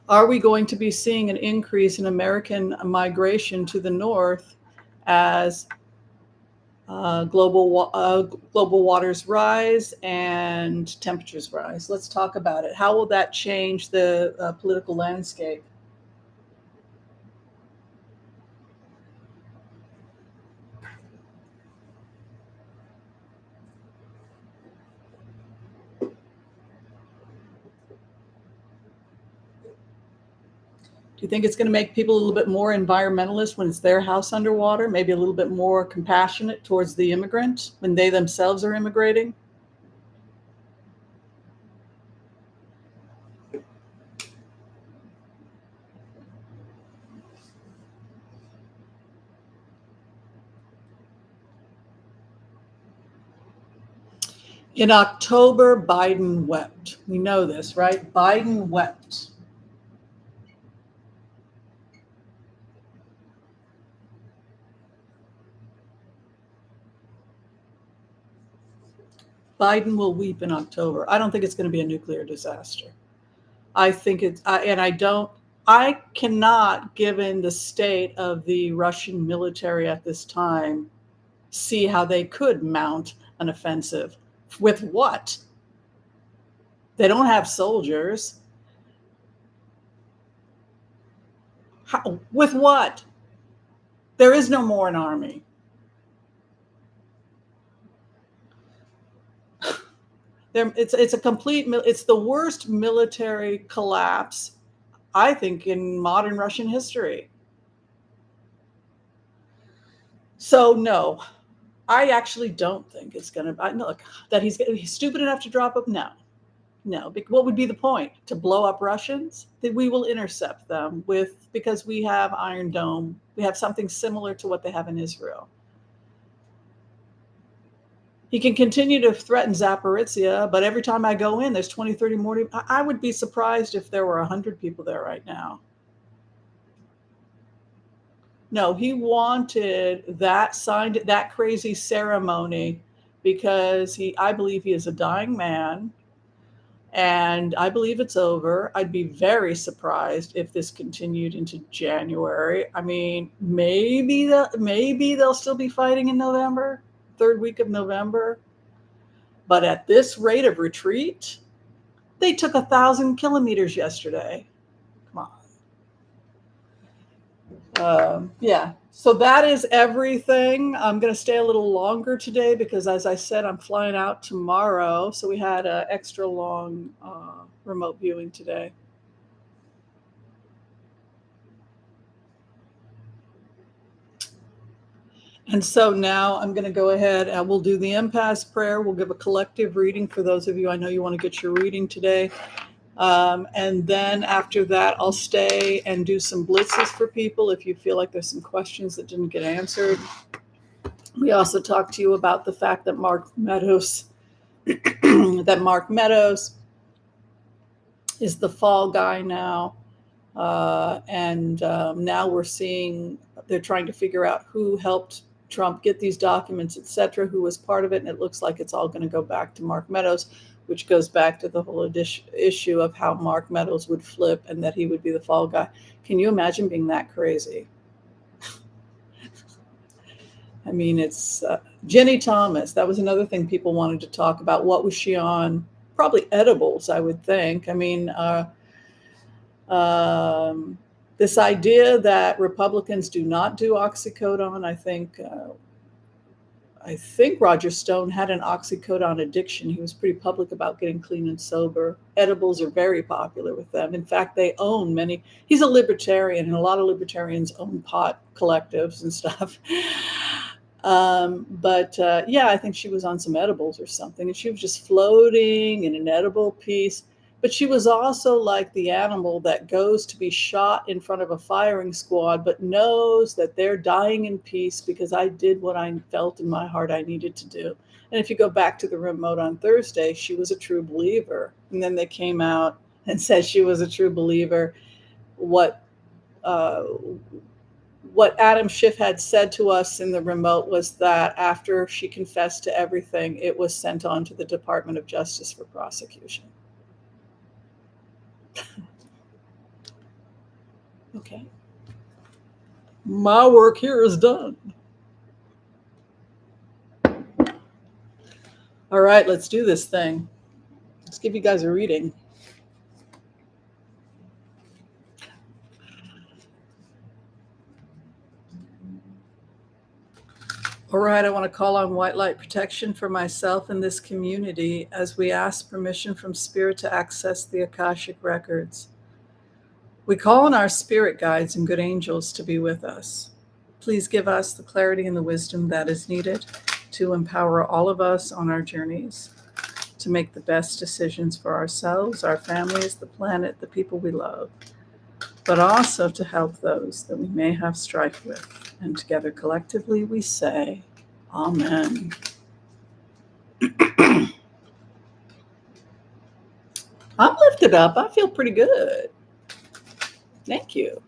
Are we going to be seeing an increase in American migration to the north as global waters rise and temperatures rise? Let's talk about it. How will that change the political landscape? Do you think it's going to make people a little bit more environmentalist when it's their house underwater? Maybe a little bit more compassionate towards the immigrant when they themselves are immigrating? In October, Biden wept. We know this, right? Biden wept. Biden will weep in October. I don't think it's going to be a nuclear disaster. I think I cannot, given the state of the Russian military at this time, see how they could mount an offensive With what? They don't have soldiers. With what? There is no more an army. It's a complete. It's the worst military collapse, I think, in modern Russian history. So no, I actually don't think it's going to. Look, that he's stupid enough to drop up. No, no. What would be the point? To blow up Russians? That we will intercept them because we have Iron Dome. We have something similar to what they have in Israel. He can continue to threaten Zaporizhia, but every time I go in, there's 20, 30 more. I would be surprised if there were 100 people there right now. No, he wanted that crazy ceremony because I believe he is a dying man, and I believe it's over. I'd be very surprised if this continued into January. I mean, maybe they'll still be fighting in November, third week of November. But at this rate of retreat, they took 1,000 kilometers yesterday. Come on. Yeah. So that is everything. I'm going to stay a little longer today because, as I said, I'm flying out tomorrow. So we had an extra long remote viewing today. And so now I'm going to go ahead and we'll do the impasse prayer. We'll give a collective reading for those of you. I know you want to get your reading today. And then after that, I'll stay and do some blitzes for people if you feel like there's some questions that didn't get answered. We also talked to you about the fact that Mark Meadows is the fall guy now. And now we're seeing they're trying to figure out who helped Trump get these documents, et cetera, who was part of it. And it looks like it's all going to go back to Mark Meadows, which goes back to the whole issue of how Mark Meadows would flip and that he would be the fall guy. Can you imagine being that crazy? I mean, it's Jenny Thomas. That was another thing people wanted to talk about. What was she on? Probably edibles, I would think. I mean, this idea that Republicans do not do oxycodone, I think Roger Stone had an oxycodone addiction. He was pretty public about getting clean and sober. Edibles are very popular with them. In fact, they own many. He's a libertarian, and a lot of libertarians own pot collectives and stuff. Yeah, I think she was on some edibles or something, and she was just floating in an edible piece. But she was also like the animal that goes to be shot in front of a firing squad, but knows that they're dying in peace because I did what I felt in my heart I needed to do. And if you go back to the remote on Thursday, she was a true believer. And then they came out and said she was a true believer. What Adam Schiff had said to us in the remote was that after she confessed to everything, it was sent on to the Department of Justice for prosecution. Okay. My work here is done. All right, let's do this thing. Let's give you guys a reading. All right, I want to call on white light protection for myself and this community as we ask permission from Spirit to access the Akashic records. We call on our spirit guides and good angels to be with us. Please give us the clarity and the wisdom that is needed to empower all of us on our journeys to make the best decisions for ourselves, our families, the planet, the people we love, but also to help those that we may have strife with. And together collectively we say, Amen. I'm lifted up. I feel pretty good. Thank you.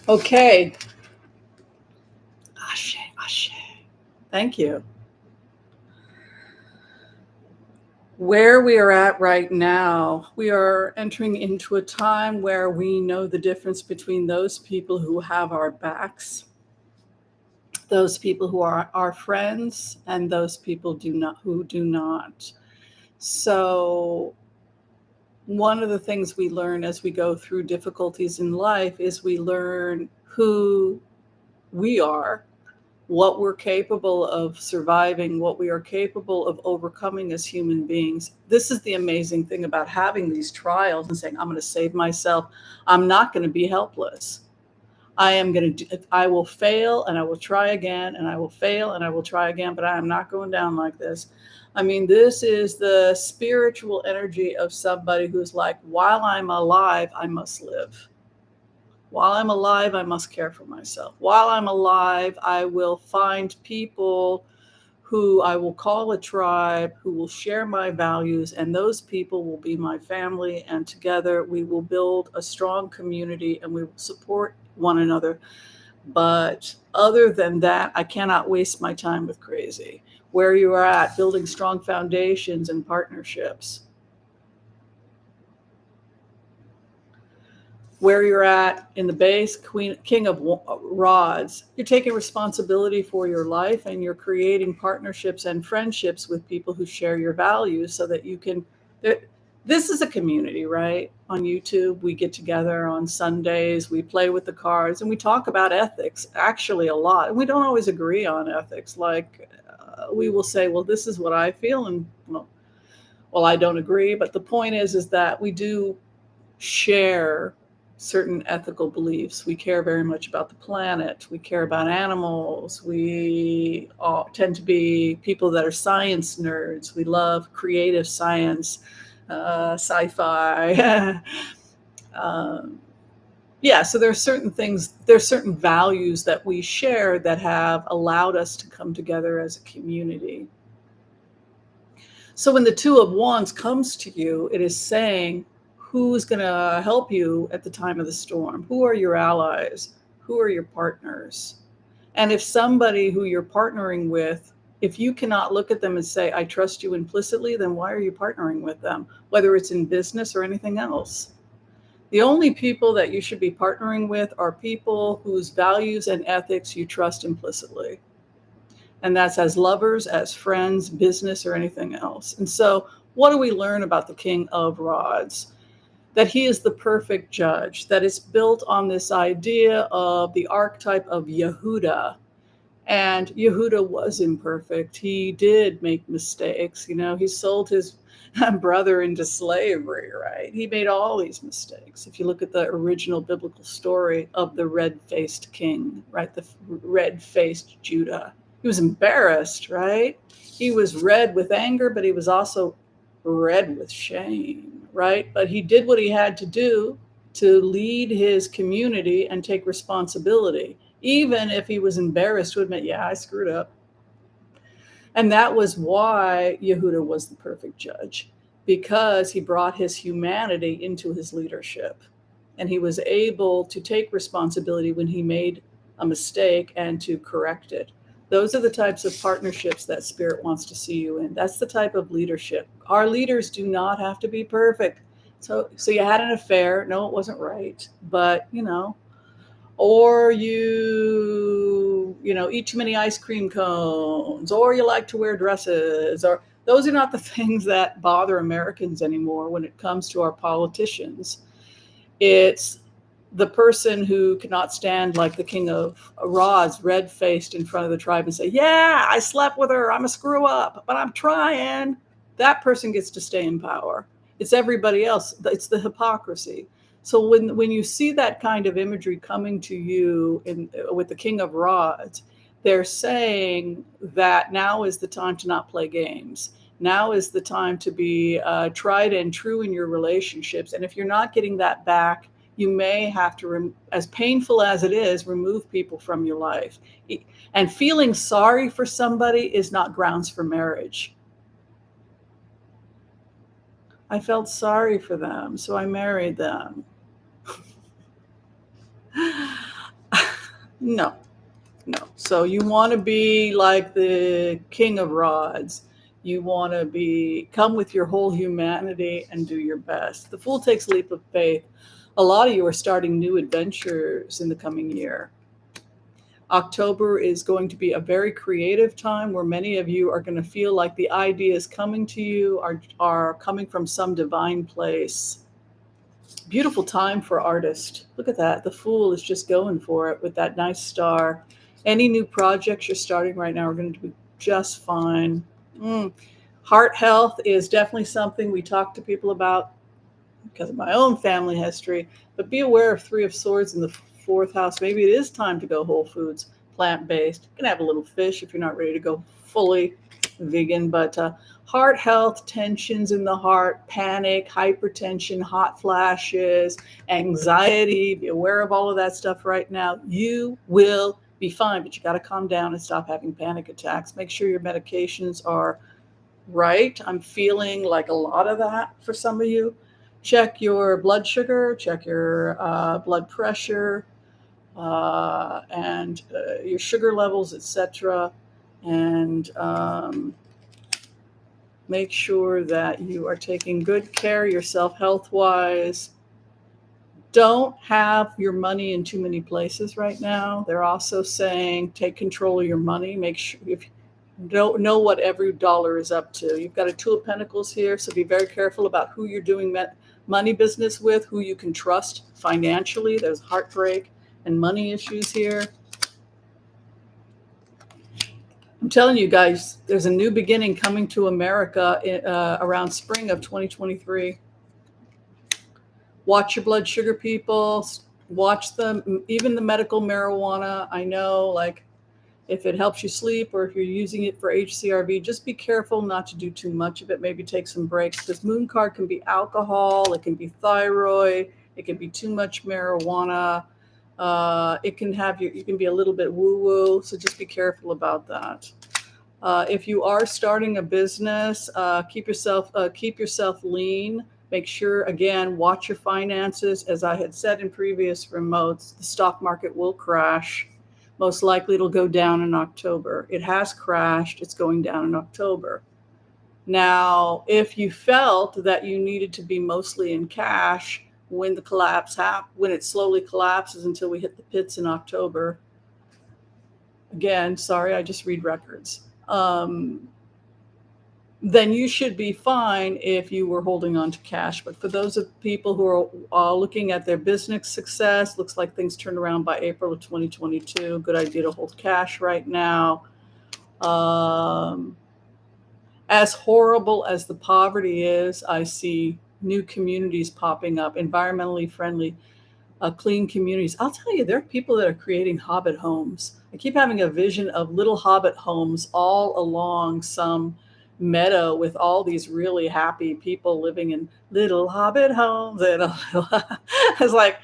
Okay. Ashe, ashe. Thank you. Where we are at right now, we are entering into a time where we know the difference between those people who have our backs, those people who are our friends, and those people who do not. So one of the things we learn as we go through difficulties in life is we learn who we are, what we're capable of surviving, what we are capable of overcoming as human beings. This is the amazing thing about having these trials and saying, I'm going to save myself. I'm not going to be helpless. I will fail and I will try again and I will fail and I will try again, but I am not going down like this. I mean, this is the spiritual energy of somebody who's like, while I'm alive, I must live. While I'm alive, I must care for myself. While I'm alive, I will find people who I will call a tribe, who will share my values, and those people will be my family. And together we will build a strong community and we will support one another. But other than that, I cannot waste my time with crazy. Where you are at, building strong foundations and partnerships. Where you're at in the base, king of rods, you're taking responsibility for your life and you're creating partnerships and friendships with people who share your values so that you can. This is a community, right? On YouTube, we get together on Sundays, we play with the cards, and we talk about ethics actually a lot. And we don't always agree on ethics. Like we will say, well, this is what I feel, and well, I don't agree. But the point is that we do share certain ethical beliefs. We care very much about the planet. We care about animals. We all tend to be people that are science nerds. We love creative science, sci-fi. um, yeah, so there's certain things, there's certain values that we share that have allowed us to come together as a community. So when the Two of Wands comes to you, it is saying, who's going to help you at the time of the storm? Who are your allies? Who are your partners? And if somebody who you're partnering with, if you cannot look at them and say, I trust you implicitly, then why are you partnering with them? Whether it's in business or anything else. The only people that you should be partnering with are people whose values and ethics you trust implicitly. And that's as lovers, as friends, business, or anything else. And so, what do we learn about the King of Rods? That he is the perfect judge, that it's built on this idea of the archetype of Yehuda. And Yehuda was imperfect. He did make mistakes. You know, he sold his brother into slavery, right? He made all these mistakes. If you look at the original biblical story of the red-faced king, right? The red-faced Judah. He was embarrassed, right? He was red with anger, but he was also red with shame, right? But he did what he had to do to lead his community and take responsibility, even if he was embarrassed to admit, yeah, I screwed up. And that was why Yehuda was the perfect judge, because he brought his humanity into his leadership. And he was able to take responsibility when he made a mistake and to correct it. Those are the types of partnerships that Spirit wants to see you in. That's the type of leadership. Our leaders do not have to be perfect. So you had an affair. No, it wasn't right. But, or you eat too many ice cream cones, or you like to wear dresses, or those are not the things that bother Americans anymore when it comes to our politicians. It's the person who cannot stand, like the King of Rods, red-faced in front of the tribe and say, yeah, I slept with her, I'm a screw up, but I'm trying. That person gets to stay in power. It's everybody else. It's the hypocrisy. So when you see that kind of imagery coming to you with the King of Rods, they're saying that now is the time to not play games. Now is the time to be tried and true in your relationships. And if you're not getting that back, you may have to, as painful as it is, remove people from your life. And feeling sorry for somebody is not grounds for marriage. I felt sorry for them, so I married them. No, no. So you want to be like the king of rods. You want to be come with your whole humanity and do your best. The fool takes a leap of faith. A lot of you are starting new adventures in the coming year. October is going to be a very creative time where many of you are going to feel like the ideas coming to you are coming from some divine place. Beautiful time for artists. Look at that. The Fool is just going for it with that nice star. Any new projects you're starting right now are going to be just fine. Mm. Heart health is definitely something we talk to people about because of my own family history. But be aware of Three of Swords in the fourth house. Maybe it is time to go whole foods, plant based. You can have a little fish if you're not ready to go fully vegan. But heart health, tensions in the heart, panic, hypertension, hot flashes, anxiety. Be aware of all of that stuff right now. You will be fine, but you got to calm down and stop having panic attacks. Make sure your medications are right. I'm feeling like a lot of that for some of you. Check your blood sugar, check your blood pressure, and your sugar levels, etc. And make sure that you are taking good care of yourself health wise. Don't have your money in too many places right now. They're also saying take control of your money. Make sure if you don't know what every dollar is up to. You've got a Two of Pentacles here, so be very careful about who you're doing money business with, who you can trust financially. There's heartbreak and money issues here. I'm telling you guys, there's a new beginning coming to America around spring of 2023. Watch your blood sugar, people. Watch them, even the medical marijuana. I know, like, if it helps you sleep or if you're using it for HCRV, just be careful not to do too much of it. Maybe take some breaks because moon card can be alcohol, it can be thyroid, it can be too much marijuana. It can have you can be a little bit woo-woo, so just be careful about that. If you are starting a business, keep yourself lean. Make sure, again, watch your finances. As I had said in previous remotes, the stock market will crash. Most likely it'll go down in October. It has crashed. It's going down in October. Now, if you felt that you needed to be mostly in cash when the collapse when it slowly collapses until we hit the pits in October, again, sorry, I just read records. Then you should be fine if you were holding on to cash. But for those of people who are looking at their business success, looks like things turned around by April of 2022. Good idea to hold cash right now. As horrible as the poverty is, I see new communities popping up, environmentally friendly, clean communities. I'll tell you, there are people that are creating hobbit homes. I keep having a vision of little hobbit homes all along some meadow with all these really happy people living in little hobbit homes. And it's like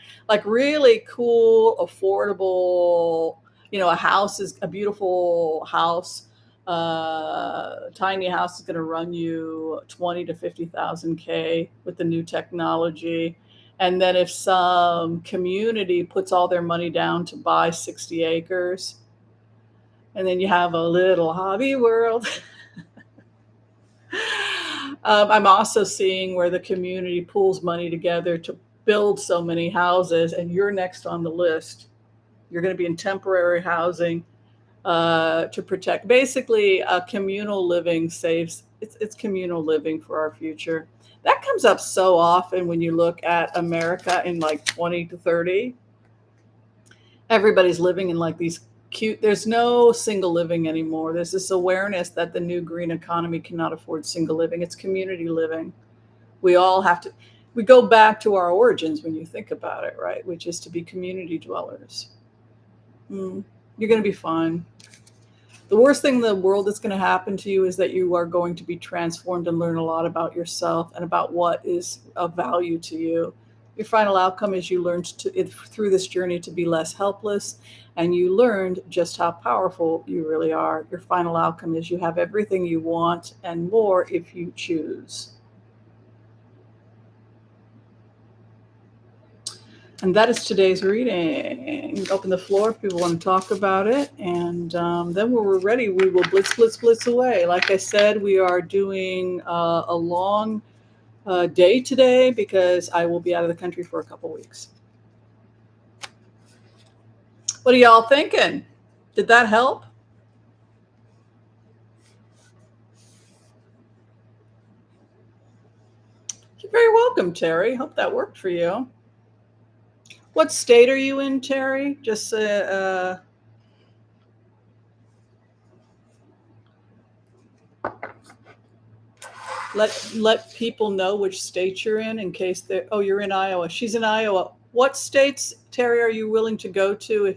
really cool, affordable. You know, a house is a beautiful house. Tiny house is going to run you 20 to 50,000 K with the new technology. And then if some community puts all their money down to buy 60 acres, and then you have a little hobby world. I'm also seeing where the community pools money together to build so many houses, and you're next on the list. You're going to be in temporary housing to protect. Basically, communal living saves. It's communal living for our future. That comes up so often when you look at America in like 20 to 30. Everybody's living in like these cute, there's no single living anymore. There's this awareness that the new green economy cannot afford single living. It's community living. We all have to, we go back to our origins when you think about it, right? Which is to be community dwellers. You're going to be fine. The worst thing in the world that's going to happen to you is that you are going to be transformed and learn a lot about yourself and about what is of value to you. Your final outcome is you learned through this journey to be less helpless, and you learned just how powerful you really are. Your final outcome is you have everything you want and more if you choose. And that is today's reading. Open the floor if people want to talk about it. And then when we're ready, we will blitz, blitz, blitz away. Like I said, we are doing a long day today because I will be out of the country for a couple weeks. What are y'all thinking? Did that help? You're very welcome, Terry. Hope that worked for you. What state are you in, Terry? Just let people know which state you're in case they're. Oh, you're in Iowa. She's in Iowa. What states, Terry, are you willing to go to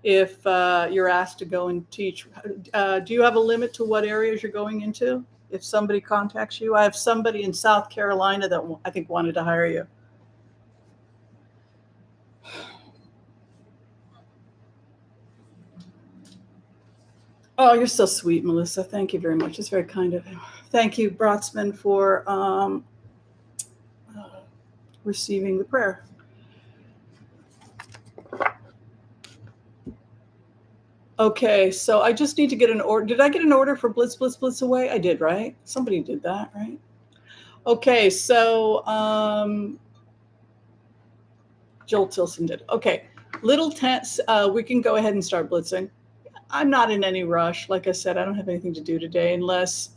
if you're asked to go and teach? Do you have a limit to what areas you're going into? If somebody contacts you, I have somebody in South Carolina that I think wanted to hire you. Oh, you're so sweet, Melissa. Thank you very much. It's very kind of you. Thank you, Brotsman, for receiving the prayer. Okay, so I just need to get an order. Did I get an order for Blitz, Blitz, Blitz away? I did, right? Somebody did that, right? Okay, so Joel Tilson did. Okay, little tense. We can go ahead and start blitzing. I'm not in any rush. Like I said, I don't have anything to do today unless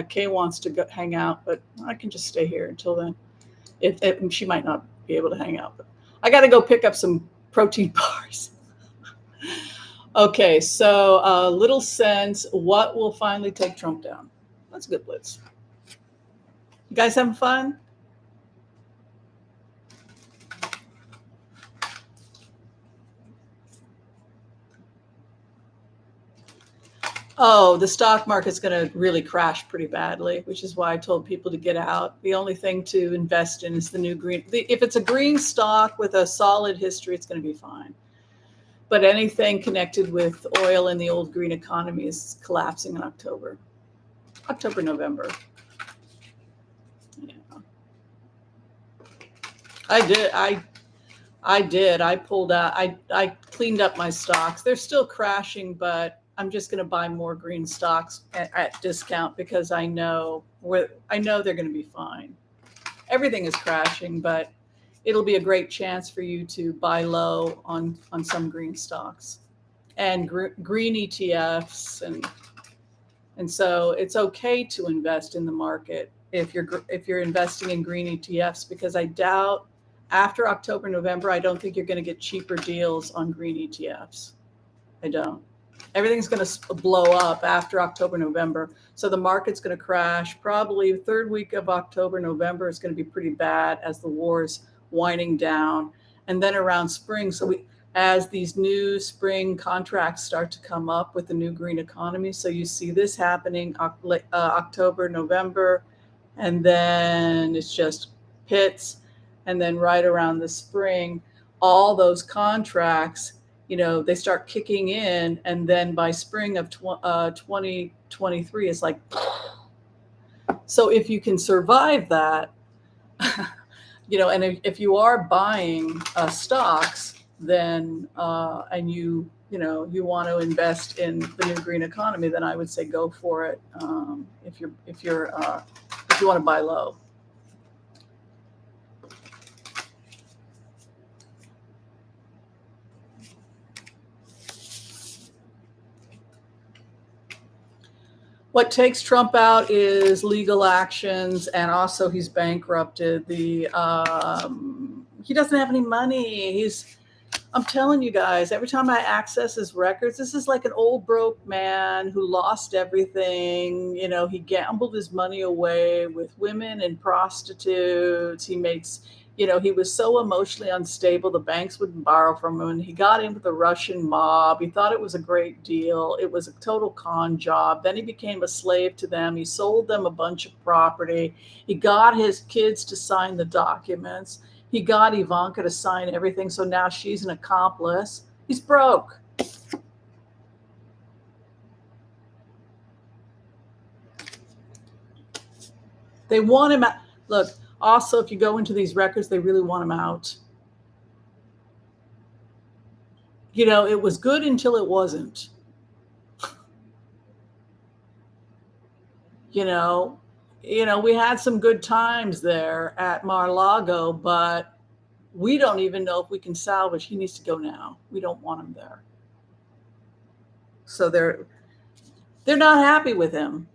Kay wants to go hang out, but I can just stay here until then. If she might not be able to hang out, but I got to go pick up some protein bars. Okay, so little sense, what will finally take Trump down? That's a good blitz. You guys having fun? Oh, the stock market's going to really crash pretty badly, which is why I told people to get out. The only thing to invest in is the new green. If it's a green stock with a solid history, it's going to be fine. But anything connected with oil and the old green economy is collapsing in October, November. Yeah. I did. I pulled out. I cleaned up my stocks. They're still crashing, but I'm just going to buy more green stocks at discount because I know they're going to be fine. Everything is crashing, but it'll be a great chance for you to buy low on some green stocks and green ETFs, and so it's okay to invest in the market if you're investing in green ETFs, because I doubt after October, November, I don't think you're going to get cheaper deals on green ETFs. I don't. Everything's going to blow up after October, November. So the market's going to crash. Probably the third week of October, November is going to be pretty bad as the war is winding down. And then around spring, as these new spring contracts start to come up with the new green economy. So you see this happening October, November, and then it's just pits. And then right around the spring, all those contracts, they start kicking in. And then by spring of 2023, it's like, so if you can survive that, and if you are buying stocks, then and you want to invest in the new green economy, then I would say go for it. If you want to buy low. What takes Trump out is legal actions, and also he's bankrupted. He doesn't have any money. I'm telling you guys, every time I access his records, this is like an old broke man who lost everything. He gambled his money away with women and prostitutes. He was so emotionally unstable, the banks wouldn't borrow from him. And he got in with the Russian mob. He thought it was a great deal. It was a total con job. Then he became a slave to them. He sold them a bunch of property. He got his kids to sign the documents. He got Ivanka to sign everything. So now she's an accomplice. He's broke. They want him out. Look, Also, if you go into these records, they really want him out. It was good until it wasn't. you know we had some good times there at Mar-a-Lago, but we don't even know if we can salvage. He needs to go now. We don't want him there. So they're not happy with him.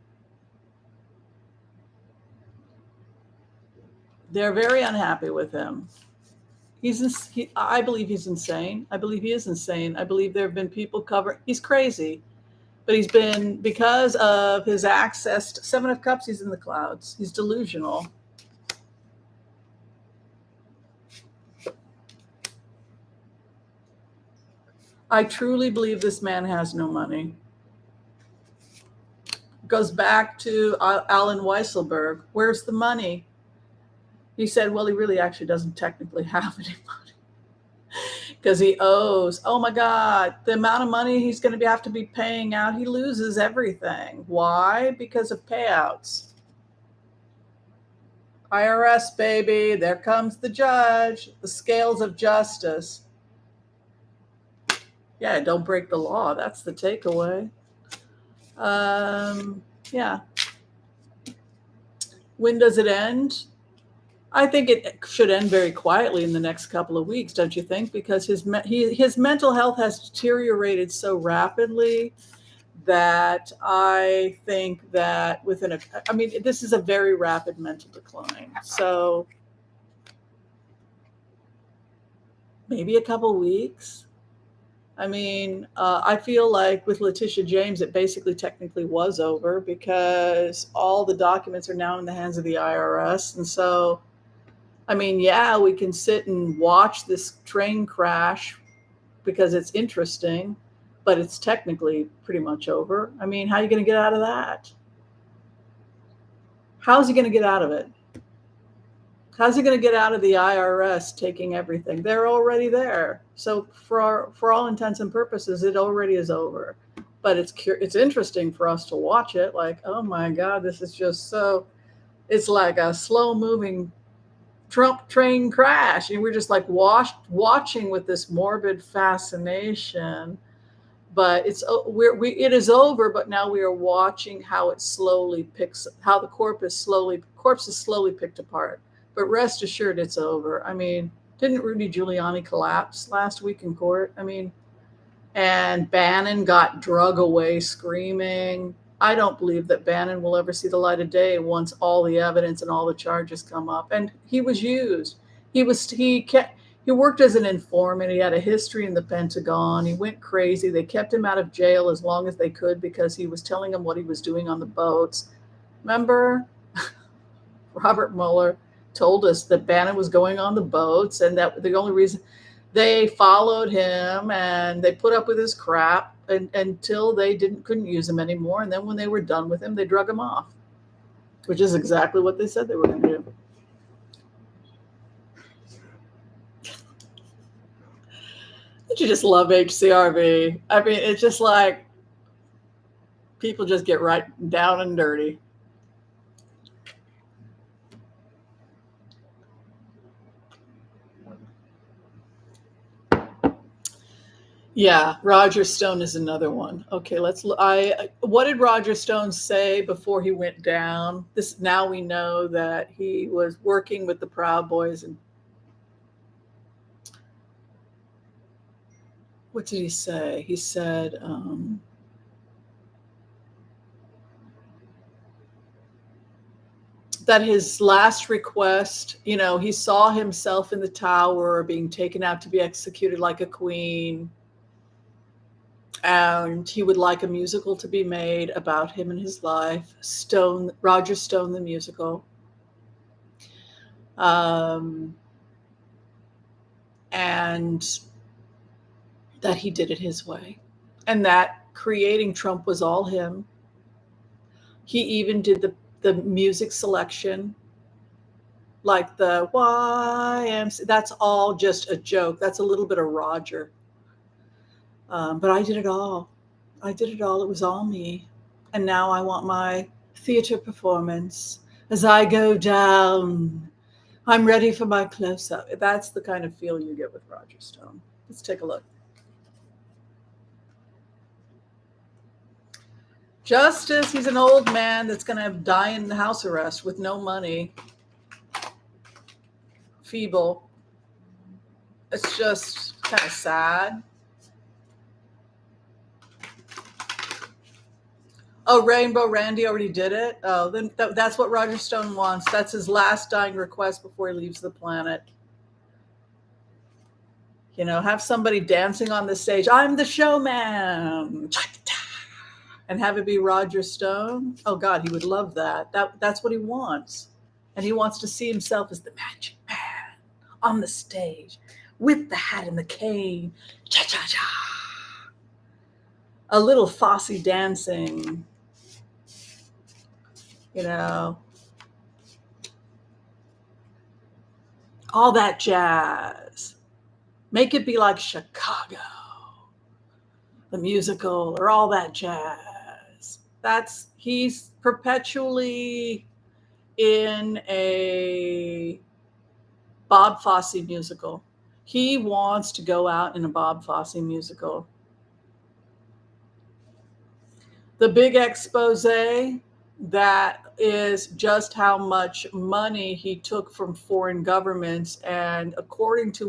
They're very unhappy with him. I believe he's insane. I believe he is insane. I believe there have been people he's crazy. But he's been, because of his access to Seven of Cups, he's in the clouds. He's delusional. I truly believe this man has no money. Goes back to Alan Weisselberg. Where's the money? He said, well, he really actually doesn't technically have any money because he owes, oh my God, the amount of money he's going to have to be paying out. He loses everything. Why? Because of payouts. IRS, baby. There comes the judge, the scales of justice. Yeah, don't break the law. That's the takeaway. Yeah. When does it end? I think it should end very quietly in the next couple of weeks, don't you think? Because his mental health has deteriorated so rapidly that I think that this is a very rapid mental decline. So maybe a couple of weeks. I feel like with Letitia James, it basically technically was over because all the documents are now in the hands of the IRS. And so, yeah, we can sit and watch this train crash because it's interesting, but it's technically pretty much over. How are you going to get out of that? How's he going to get out of it? How's he going to get out of the IRS taking everything? They're already there. So for all intents and purposes, it already is over. But it's interesting for us to watch it. Like, oh my God, this is just so. It's like a slow moving Trump train crash, and we're just like watching with this morbid fascination. But it is over. But now we are watching how it slowly how the corpse is slowly picked apart. But rest assured, it's over. Didn't Rudy Giuliani collapse last week in court? And Bannon got drug away screaming. I don't believe that Bannon will ever see the light of day once all the evidence and all the charges come up. And he was used. He worked as an informant. He had a history in the Pentagon. He went crazy. They kept him out of jail as long as they could because he was telling them what he was doing on the boats. Remember? Robert Mueller told us that Bannon was going on the boats, and that the only reason they followed him and they put up with his crap until they couldn't use him anymore. And then when they were done with him, they drug him off, which is exactly what they said they were going to do. Don't you just love HCRV? It's just like people just get right down and dirty. Yeah, Roger Stone is another one. Okay, what did Roger Stone say before he went down? Now we know that he was working with the Proud Boys. And what did he say? He said, that his last request, he saw himself in the tower being taken out to be executed like a queen. And he would like a musical to be made about him and his life. Roger Stone, the musical. And that he did it his way. And that creating Trump was all him. He even did the music selection, like the YMCA. That's all just a joke. That's a little bit of Roger. But I did it all. It was all me. And now I want my theater performance as I go down I'm ready for my close up. That's the kind of feel you get with Roger Stone. Let's take a look. Justice, he's an old man that's going to die in house arrest with no money, feeble. It's just kind of sad. Oh, Rainbow Randy already did it? Oh, then that's what Roger Stone wants. That's his last dying request before he leaves the planet. You know, have somebody dancing on the stage. I'm the showman. And have it be Roger Stone. Oh, God, he would love that. That's what he wants. And he wants to see himself as the magic man on the stage with the hat and the cane. Cha-cha-cha. A little Fosse dancing. You know, all that jazz. Make it be like Chicago, the musical, or all that jazz. He's perpetually in a Bob Fosse musical. He wants to go out in a Bob Fosse musical. The big expose that is just how much money he took from foreign governments, and according to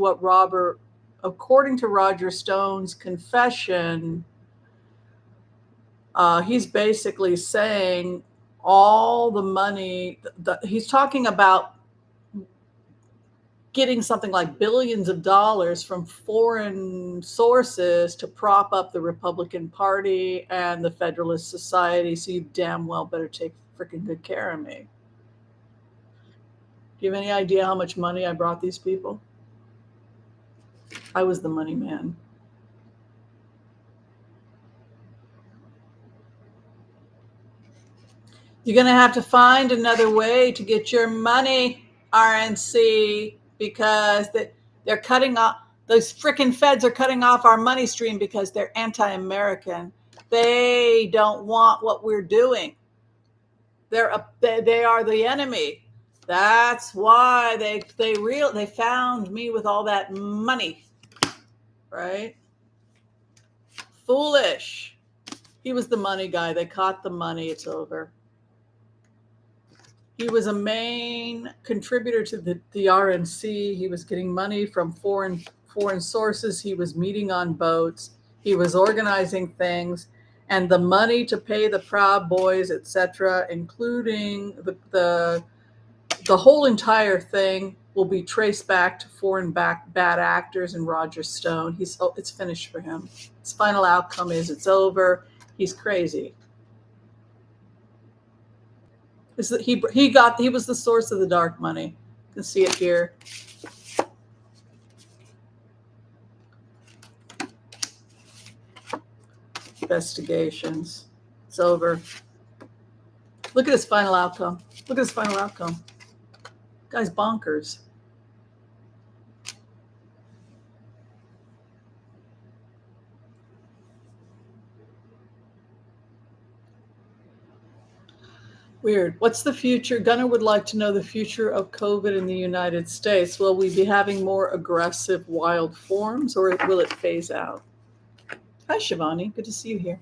Roger Stone's confession, he's basically saying all the money. He's talking about getting something like billions of dollars from foreign sources to prop up the Republican Party and the Federalist Society, so you damn well better take freaking good care of me. Do you have any idea how much money I brought these people? I was the money man. You're going to have to find another way to get your money, RNC, because they're cutting off, those frickin' feds are cutting off our money stream because they're anti-American. They don't want what we're doing. They are the enemy. That's why they found me with all that money, right? Foolish. He was the money guy. They caught the money. It's over. He was a main contributor to the RNC. He was getting money from foreign sources. He was meeting on boats. He was organizing things, and the money to pay the Proud Boys, etc., including the whole entire thing, will be traced back to foreign bad actors and Roger Stone. It's finished for him. His final outcome is it's over. He's crazy. He was the source of the dark money. You can see it here. Investigations. It's over. Look at his final outcome. Look at his final outcome. Guy's bonkers. Weird. What's the future? Gunnar would like to know the future of COVID in the United States. Will we be having more aggressive, wild forms, or will it phase out? Hi, Shivani. Good to see you here.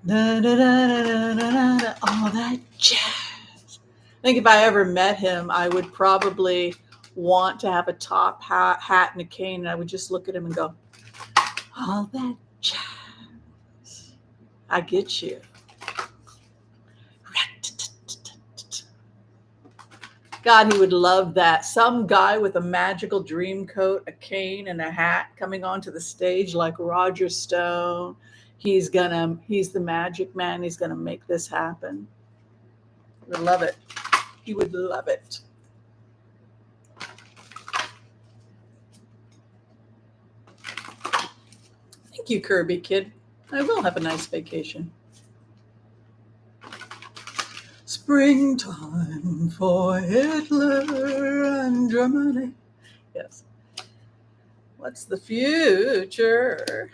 Da, da, da, da, da, da, all that jazz. I think if I ever met him, I would probably want to have a top hat and a cane, and I would just look at him and go, all that jazz. I get you. God, he would love that. Some guy with a magical dream coat, a cane, and a hat coming onto the stage like Roger Stone. He's the magic man. He's gonna make this happen. He would love it. He would love it. Thank you, Kirby kid. I will have a nice vacation. Springtime for Hitler and Germany. Yes. What's the future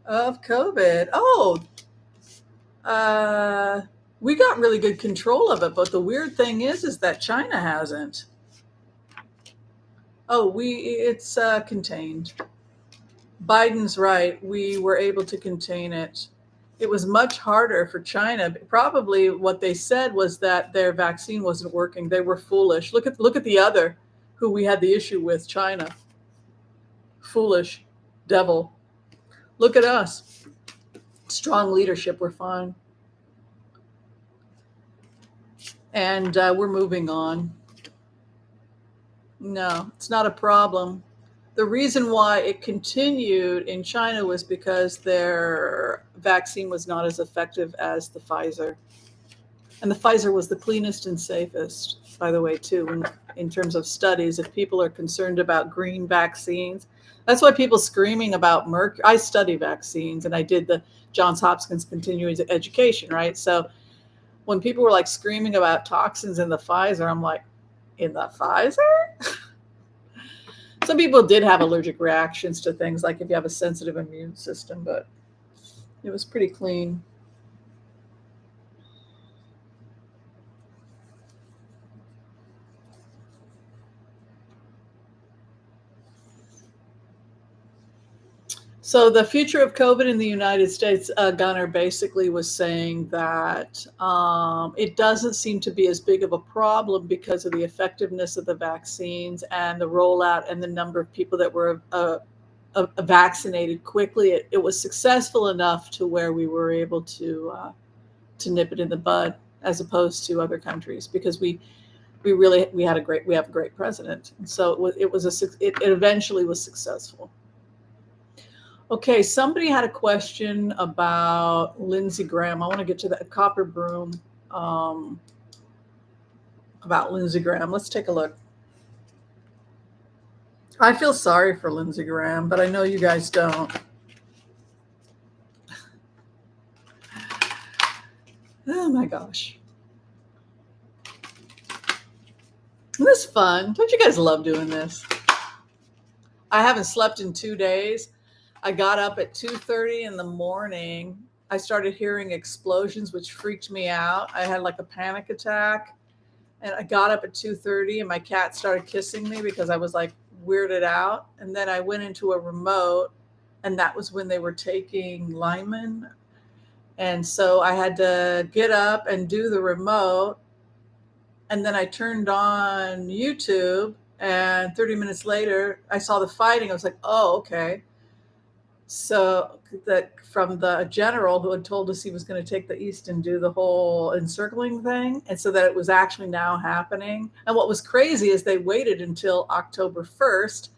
of COVID? Oh, We got really good control of it, but the weird thing is that China hasn't. Oh, it's contained. Biden's right. We were able to contain it. It was much harder for China. Probably what they said was that their vaccine wasn't working. They were foolish. Look at the other who we had the issue with, China. Foolish devil. Look at us. Strong leadership. We're fine. And we're moving on. No, it's not a problem. The reason why it continued in China was because their vaccine was not as effective as the Pfizer. And the Pfizer was the cleanest and safest, by the way, too, in terms of studies. If people are concerned about green vaccines, that's why people screaming about mercury. I study vaccines and I did the Johns Hopkins continuing education, right? So when people were like screaming about toxins in the Pfizer, I'm like, in the Pfizer? Some people did have allergic reactions to things like if you have a sensitive immune system, but it was pretty clean. So the future of COVID in the United States, Gunnar basically was saying that it doesn't seem to be as big of a problem because of the effectiveness of the vaccines and the rollout and the number of people that were vaccinated quickly. It was successful enough to where we were able to nip it in the bud, as opposed to other countries, because we have a great president, and so it eventually was successful. Okay, somebody had a question about Lindsey Graham. I want to get to that copper broom about Lindsey Graham. Let's take a look. I feel sorry for Lindsey Graham, but I know you guys don't. Oh my gosh. Isn't this fun? Don't you guys love doing this? I haven't slept in 2 days. I got up at 2:30 in the morning. I started hearing explosions, which freaked me out. I had like a panic attack. And I got up at 2:30 and my cat started kissing me because I was like weirded out. And then I went into a remote, and that was when they were taking Lyman. And so I had to get up and do the remote. And then I turned on YouTube, and 30 minutes later, I saw the fighting. I was like, oh, okay. So that from the general who had told us he was going to take the east and do the whole encircling thing. And so that it was actually now happening. And what was crazy is they waited until October 1st,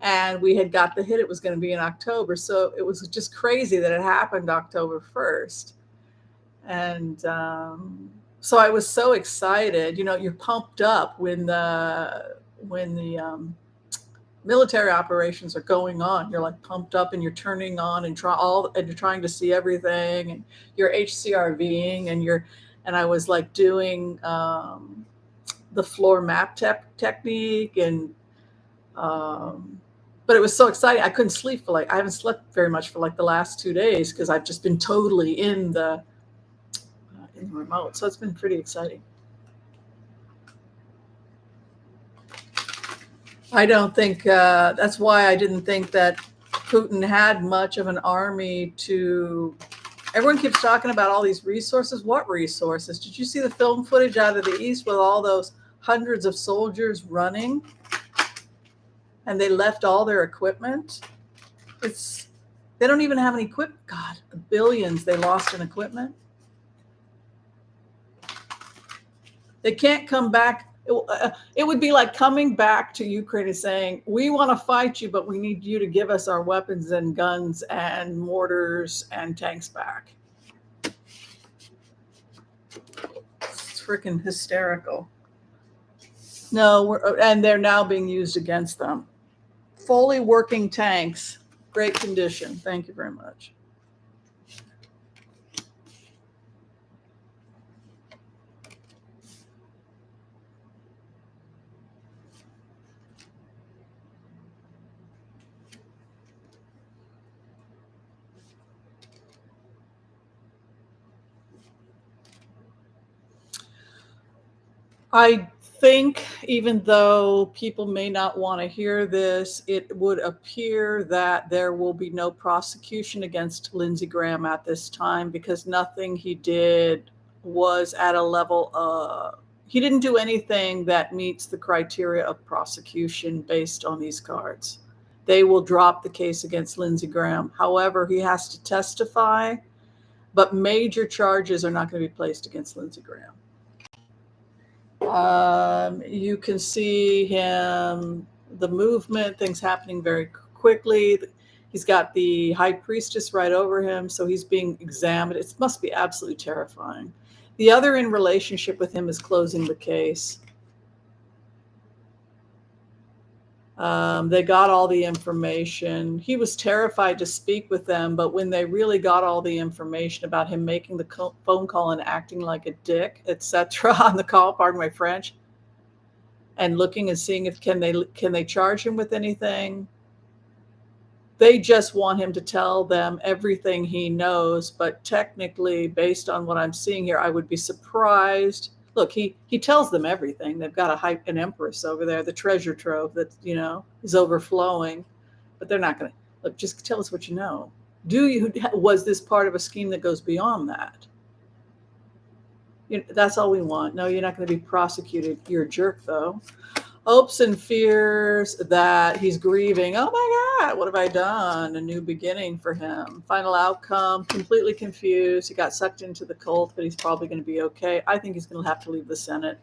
and we had got the hit. It was going to be in October. So it was just crazy that it happened October 1st. And so I was so excited. You know, you're pumped up when the military operations are going on. You're like pumped up and you're turning on and you're trying to see everything, and you're HCRVing and I was like doing the floor map technique, and but it was so exciting. I couldn't sleep I haven't slept very much for like the last 2 days because I've just been totally in the remote. So it's been pretty exciting. I don't think that's why I didn't think that Putin had much of an army to. Everyone keeps talking about all these resources. What resources? Did you see the film footage out of the East with all those hundreds of soldiers running? And they left all their equipment. They don't even have any equipment. God, the billions they lost in equipment. They can't come back. It would be like coming back to Ukraine and saying, we want to fight you, but we need you to give us our weapons and guns and mortars and tanks back. It's freaking hysterical. No, and they're now being used against them. Fully working tanks, great condition. Thank you very much. I think, even though people may not want to hear this, it would appear that there will be no prosecution against Lindsey Graham at this time, because nothing he did was at a level he didn't do anything that meets the criteria of prosecution based on these cards. They will drop the case against Lindsey Graham. However, he has to testify, but major charges are not going to be placed against Lindsey Graham. You can see him, the movement, things happening very quickly. He's got the high priestess right over him, so he's being examined. It must be absolutely terrifying. The other in relationship with him is closing the case. They got all the information. He was terrified to speak with them, but when they really got all the information about him making the phone call and acting like a dick, etc., on the call, pardon my French, and looking and seeing if can they charge him with anything. They just want him to tell them everything he knows, but technically, based on what I'm seeing here, I would be surprised. Look, he tells them everything. They've got an empress over there, the treasure trove that, is overflowing, but they're not going to, look, just tell us what you know. Was this part of a scheme that goes beyond that? That's all we want. No, you're not going to be prosecuted. You're a jerk, though. Hopes and fears that he's grieving. Oh my God, what have I done? A new beginning for him. Final outcome, completely confused. He got sucked into the cult, but he's probably going to be okay. I think he's going to have to leave the Senate.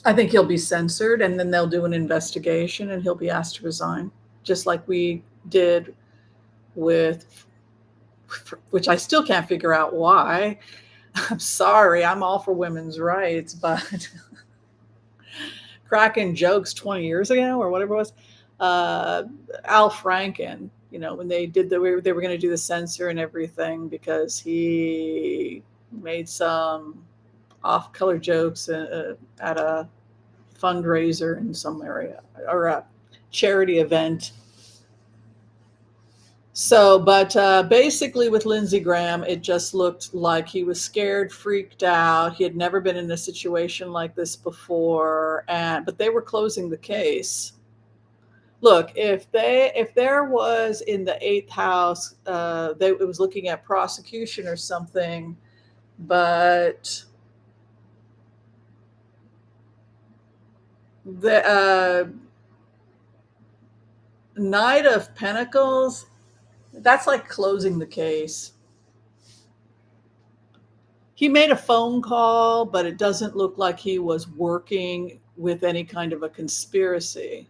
I think he'll be censored, and then they'll do an investigation, and he'll be asked to resign, just like we did with, which I still can't figure out why. I'm sorry, I'm all for women's rights, but cracking jokes 20 years ago or whatever it was, Al Franken, when they were going to do the censor and everything because he made some off-color jokes at a fundraiser in some area or a charity event. So, but basically with Lindsey Graham, it just looked like he was scared, freaked out. He had never been in a situation like this before, but they were closing the case. Look, if there was in the 8th house, it was looking at prosecution or something, but the Knight of Pentacles, that's like closing the case. He made a phone call, but it doesn't look like he was working with any kind of a conspiracy.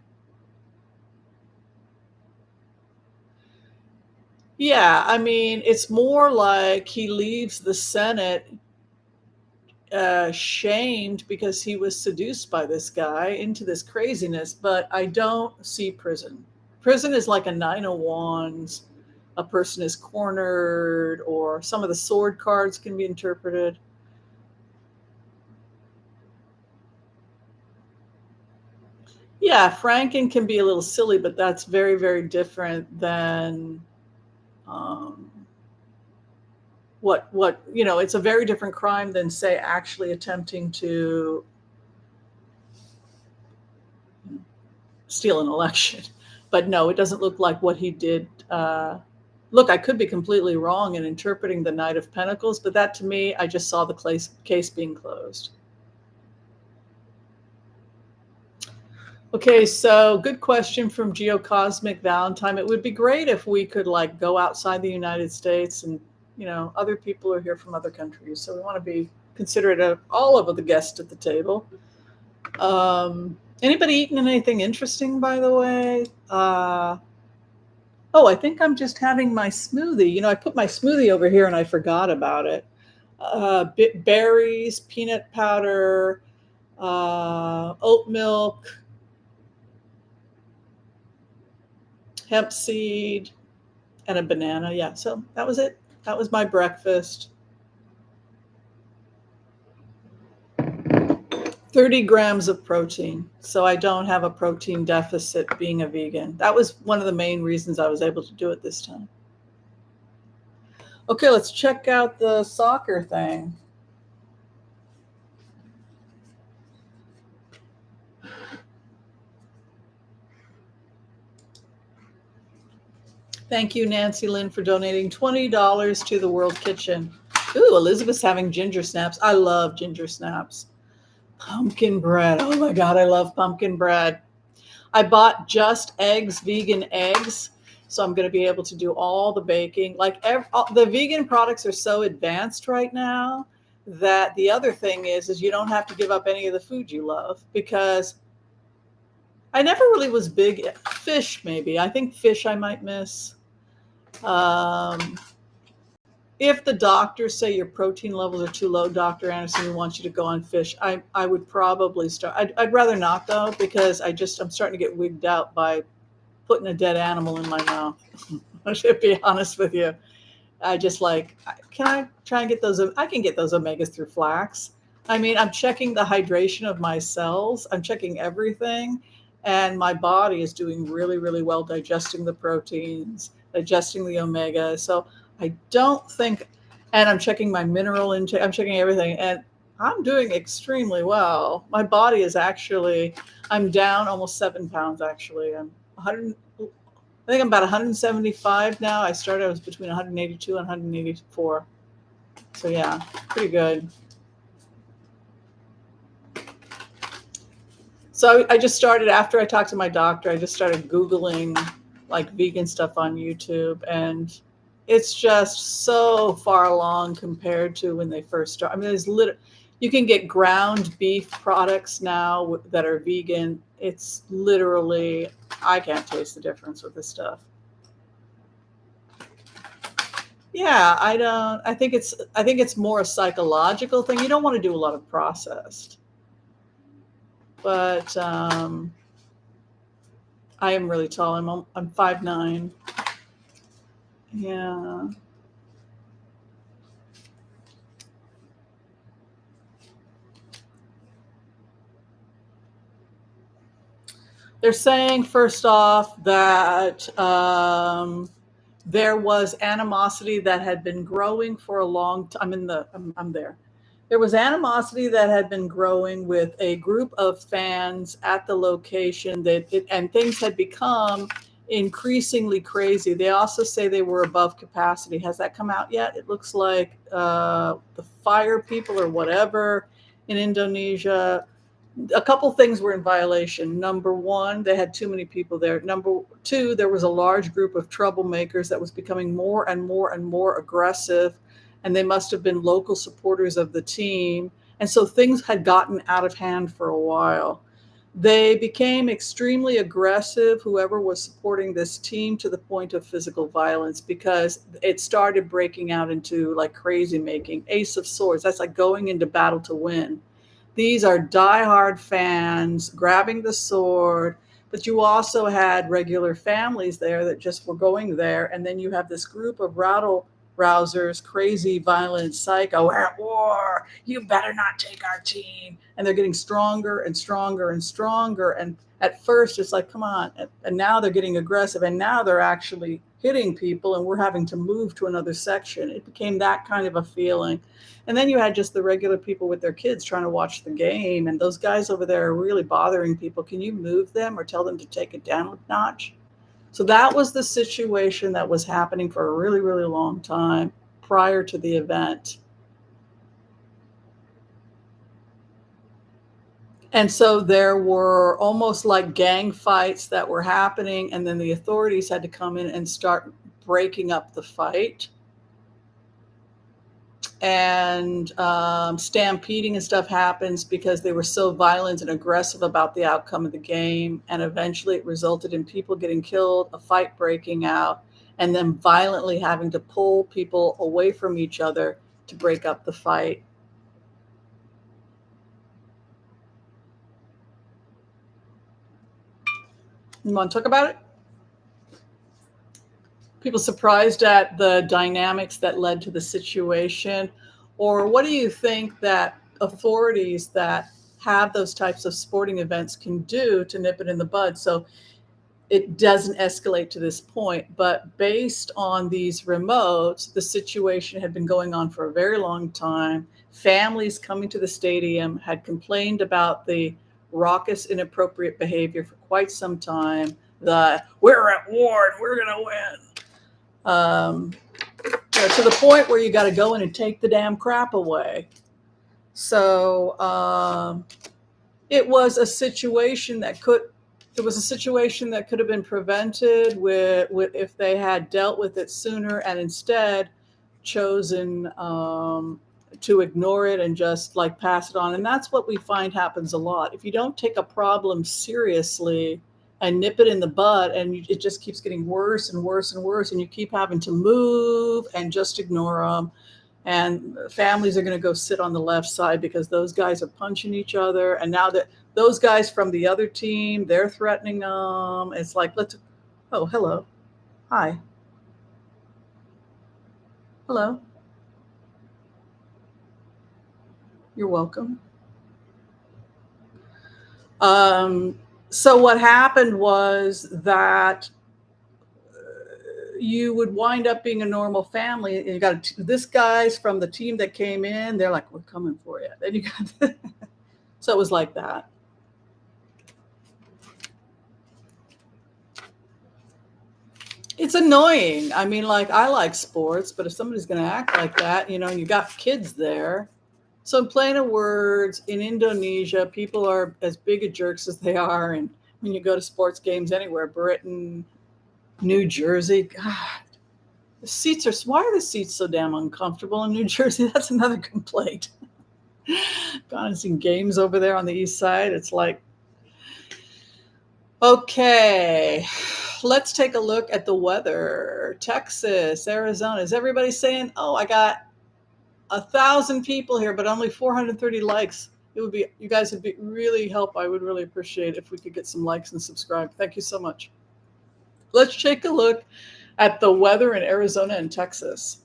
Yeah, I mean, it's more like he leaves the Senate shamed because he was seduced by this guy into this craziness, but I don't see prison. Prison is like a 9 of Wands. A person is cornered, or some of the sword cards can be interpreted. Yeah, Franken can be a little silly, but that's very, very different than it's a very different crime than, say, actually attempting to steal an election. But no, it doesn't look like what he did. Look, I could be completely wrong in interpreting the Knight of Pentacles, but that, to me, I just saw the case being closed. Okay, so good question from Geocosmic Valentine. It would be great if we could go outside the United States, and other people are here from other countries, so we want to be considerate of all of the guests at the table. Anybody eating anything interesting, by the way? Oh, I think I'm just having my smoothie. I put my smoothie over here and I forgot about it. Berries, peanut powder, oat milk, hemp seed, and a banana. Yeah, so that was it. That was my breakfast. 30 grams of protein. So I don't have a protein deficit being a vegan. That was one of the main reasons I was able to do it this time. Okay, let's check out the soccer thing. Thank you, Nancy Lynn, for donating $20 to the World Kitchen. Ooh, Elizabeth's having ginger snaps. I love ginger snaps. Pumpkin bread. Oh my God, I love pumpkin bread. I bought just eggs, vegan eggs. So I'm going to be able to do all the baking. Like the vegan products are so advanced right now that the other thing is you don't have to give up any of the food you love, because I never really was big at fish. Maybe I think fish I might miss. Um, if the doctors say your protein levels are too low, Dr. Anderson, we want you to go on fish, I would probably start. I'd rather not, though, because I'm starting to get wigged out by putting a dead animal in my mouth. I should be honest with you. I just like, can I try and get those? I can get those omegas through flax. I mean, I'm checking the hydration of my cells. I'm checking everything. And my body is doing really, really well digesting the proteins, digesting the omega. So I don't think, and I'm checking my mineral intake. I'm checking everything. And I'm doing extremely well. My body is actually, I'm down almost 7 pounds, actually. I'm 100. I think I'm about 175 now. I was between 182 and 184. So yeah, pretty good. So I just started, after I talked to my doctor, I just started Googling like vegan stuff on YouTube, and it's just so far along compared to when they first started. I mean, you can get ground beef products now that are vegan. It's literally, I can't taste the difference with this stuff. Yeah, I think it's more a psychological thing. You don't want to do a lot of processed. But I am really tall. I'm 5'9". Yeah. They're saying, first off, that there was animosity that had been growing for a long time. I'm there. There was animosity that had been growing with a group of fans at the location, and things had become increasingly crazy. They also say they were above capacity. Has that come out yet? It looks like the fire people or whatever in Indonesia, a couple things were in violation. Number one, they had too many people there. Number two, there was a large group of troublemakers that was becoming more and more and more aggressive, and they must have been local supporters of the team. And so things had gotten out of hand for a while. They became extremely aggressive, whoever was supporting this team, to the point of physical violence, because it started breaking out into like crazy making. Ace of Swords, that's like going into battle to win. These are diehard fans grabbing the sword, but you also had regular families there that just were going there. And then you have this group of rattle rousers, crazy, violent, psycho, we're at war. You better not take our team. And they're getting stronger and stronger and stronger. And at first it's like, come on. And now they're getting aggressive. And now they're actually hitting people, and we're having to move to another section. It became that kind of a feeling. And then you had just the regular people with their kids trying to watch the game. And those guys over there are really bothering people. Can you move them or tell them to take it down a notch? So that was the situation that was happening for a really, really long time prior to the event. And so there were almost like gang fights that were happening. And then the authorities had to come in and start breaking up the fight. And stampeding and stuff happens because they were so violent and aggressive about the outcome of the game. And eventually it resulted in people getting killed, a fight breaking out, and then violently having to pull people away from each other to break up the fight. You want to talk about it? People surprised at the dynamics that led to the situation? Or what do you think that authorities that have those types of sporting events can do to nip it in the bud so it doesn't escalate to this point? But based on these remotes, the situation had been going on for a very long time. Families coming to the stadium had complained about the raucous, inappropriate behavior for quite some time. We're at war and we're going to win. um, to the point where you got to go in and take the damn crap away. So it was a situation that could have been prevented with if they had dealt with it sooner and instead chosen to ignore it and just like pass it on. And that's what we find happens a lot. If you don't take a problem seriously and nip it in the bud, and it just keeps getting worse and worse and worse, and you keep having to move and just ignore them. And families are going to go sit on the left side because those guys are punching each other. And now that those guys from the other team, they're threatening them. It's like, oh, hello. Hi. Hello. You're welcome. So what happened was that you would wind up being a normal family. And you got this guy's from the team that came in. They're like, we're coming for you. Then you got so it was like that. It's annoying. I mean, like, I like sports, but if somebody's going to act like that, and you got kids there. So in plain of words, in Indonesia, people are as big of jerks as they are. And when you go to sports games anywhere, Britain, New Jersey, God, why are the seats so damn uncomfortable in New Jersey? That's another complaint. Gone and seen games over there on the east side. It's like, okay, let's take a look at the weather. Texas, Arizona. Is everybody saying, oh, I got 1,000 people here, but only 430 likes? You guys would be really help. I would really appreciate if we could get some likes and subscribe. Thank you so much. Let's take a look at the weather in Arizona and Texas.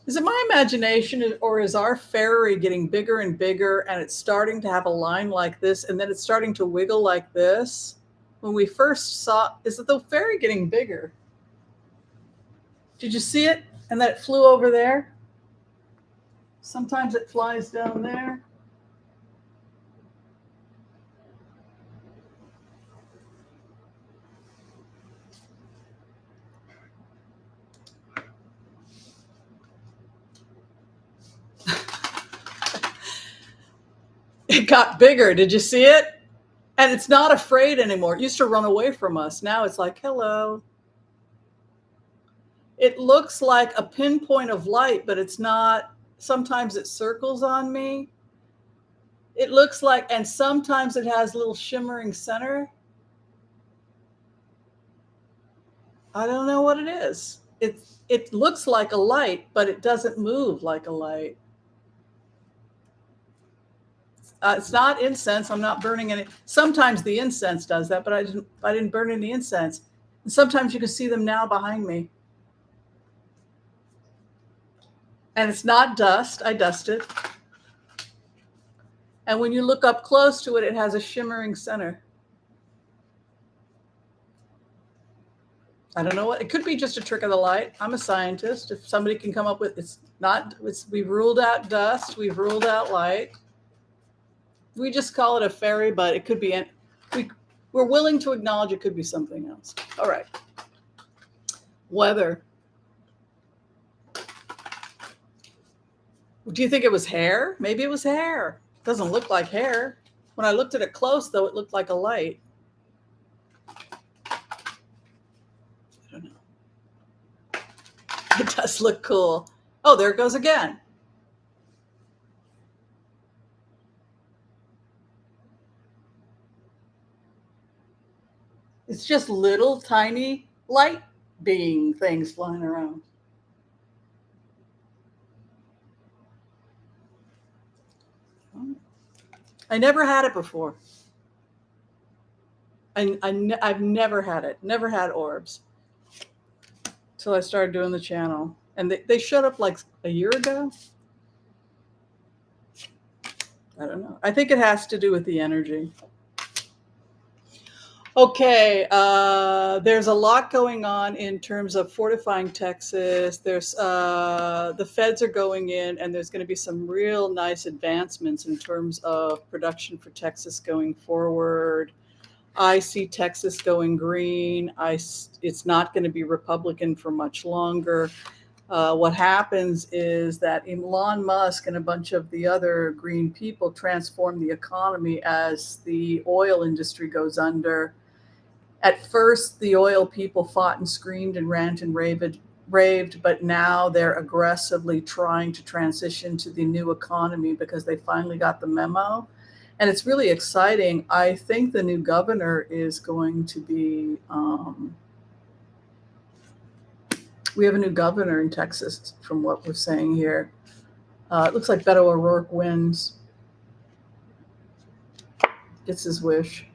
Is it my imagination, or is our ferry getting bigger and bigger, and it's starting to have a line like this, and then it's starting to wiggle like this? When we first saw, is it the ferry getting bigger? Did you see it? And then it flew over there. Sometimes it flies down there. It got bigger. Did you see it? And it's not afraid anymore. It used to run away from us. Now it's like, hello. It looks like a pinpoint of light, but it's not. Sometimes it circles on me. It looks like, and sometimes it has a little shimmering center. I don't know what it is. It looks like a light, but it doesn't move like a light. It's not incense. I'm not burning any. Sometimes the incense does that, but I didn't burn any incense. And sometimes you can see them now behind me. And it's not dust. I dusted. And when you look up close to it, it has a shimmering center. I don't know what. It could be just a trick of the light. I'm a scientist. If somebody can come up with, we've ruled out dust. We've ruled out light. We just call it a fairy, but it could be, we're willing to acknowledge it could be something else. All right. Weather. Do you think it was hair? Maybe it was hair. It doesn't look like hair. When I looked at it close, though, it looked like a light. I don't know. It does look cool. Oh, there it goes again. It's just little tiny light being things flying around. I never had it before. I've never had it. Never had orbs. Till I started doing the channel. And they showed up like a year ago. I don't know. I think it has to do with the energy. Okay, there's a lot going on in terms of fortifying Texas. There's the feds are going in, and there's going to be some real nice advancements in terms of production for Texas going forward. I see Texas going green. It's not going to be Republican for much longer. What happens is that Elon Musk and a bunch of the other green people transform the economy as the oil industry goes under. At first, the oil people fought and screamed and ranted and raved, but now they're aggressively trying to transition to the new economy because they finally got the memo. And it's really exciting. I think the new governor is going to be, we have a new governor in Texas, from what we're saying here. It looks like Beto O'Rourke wins, gets his wish,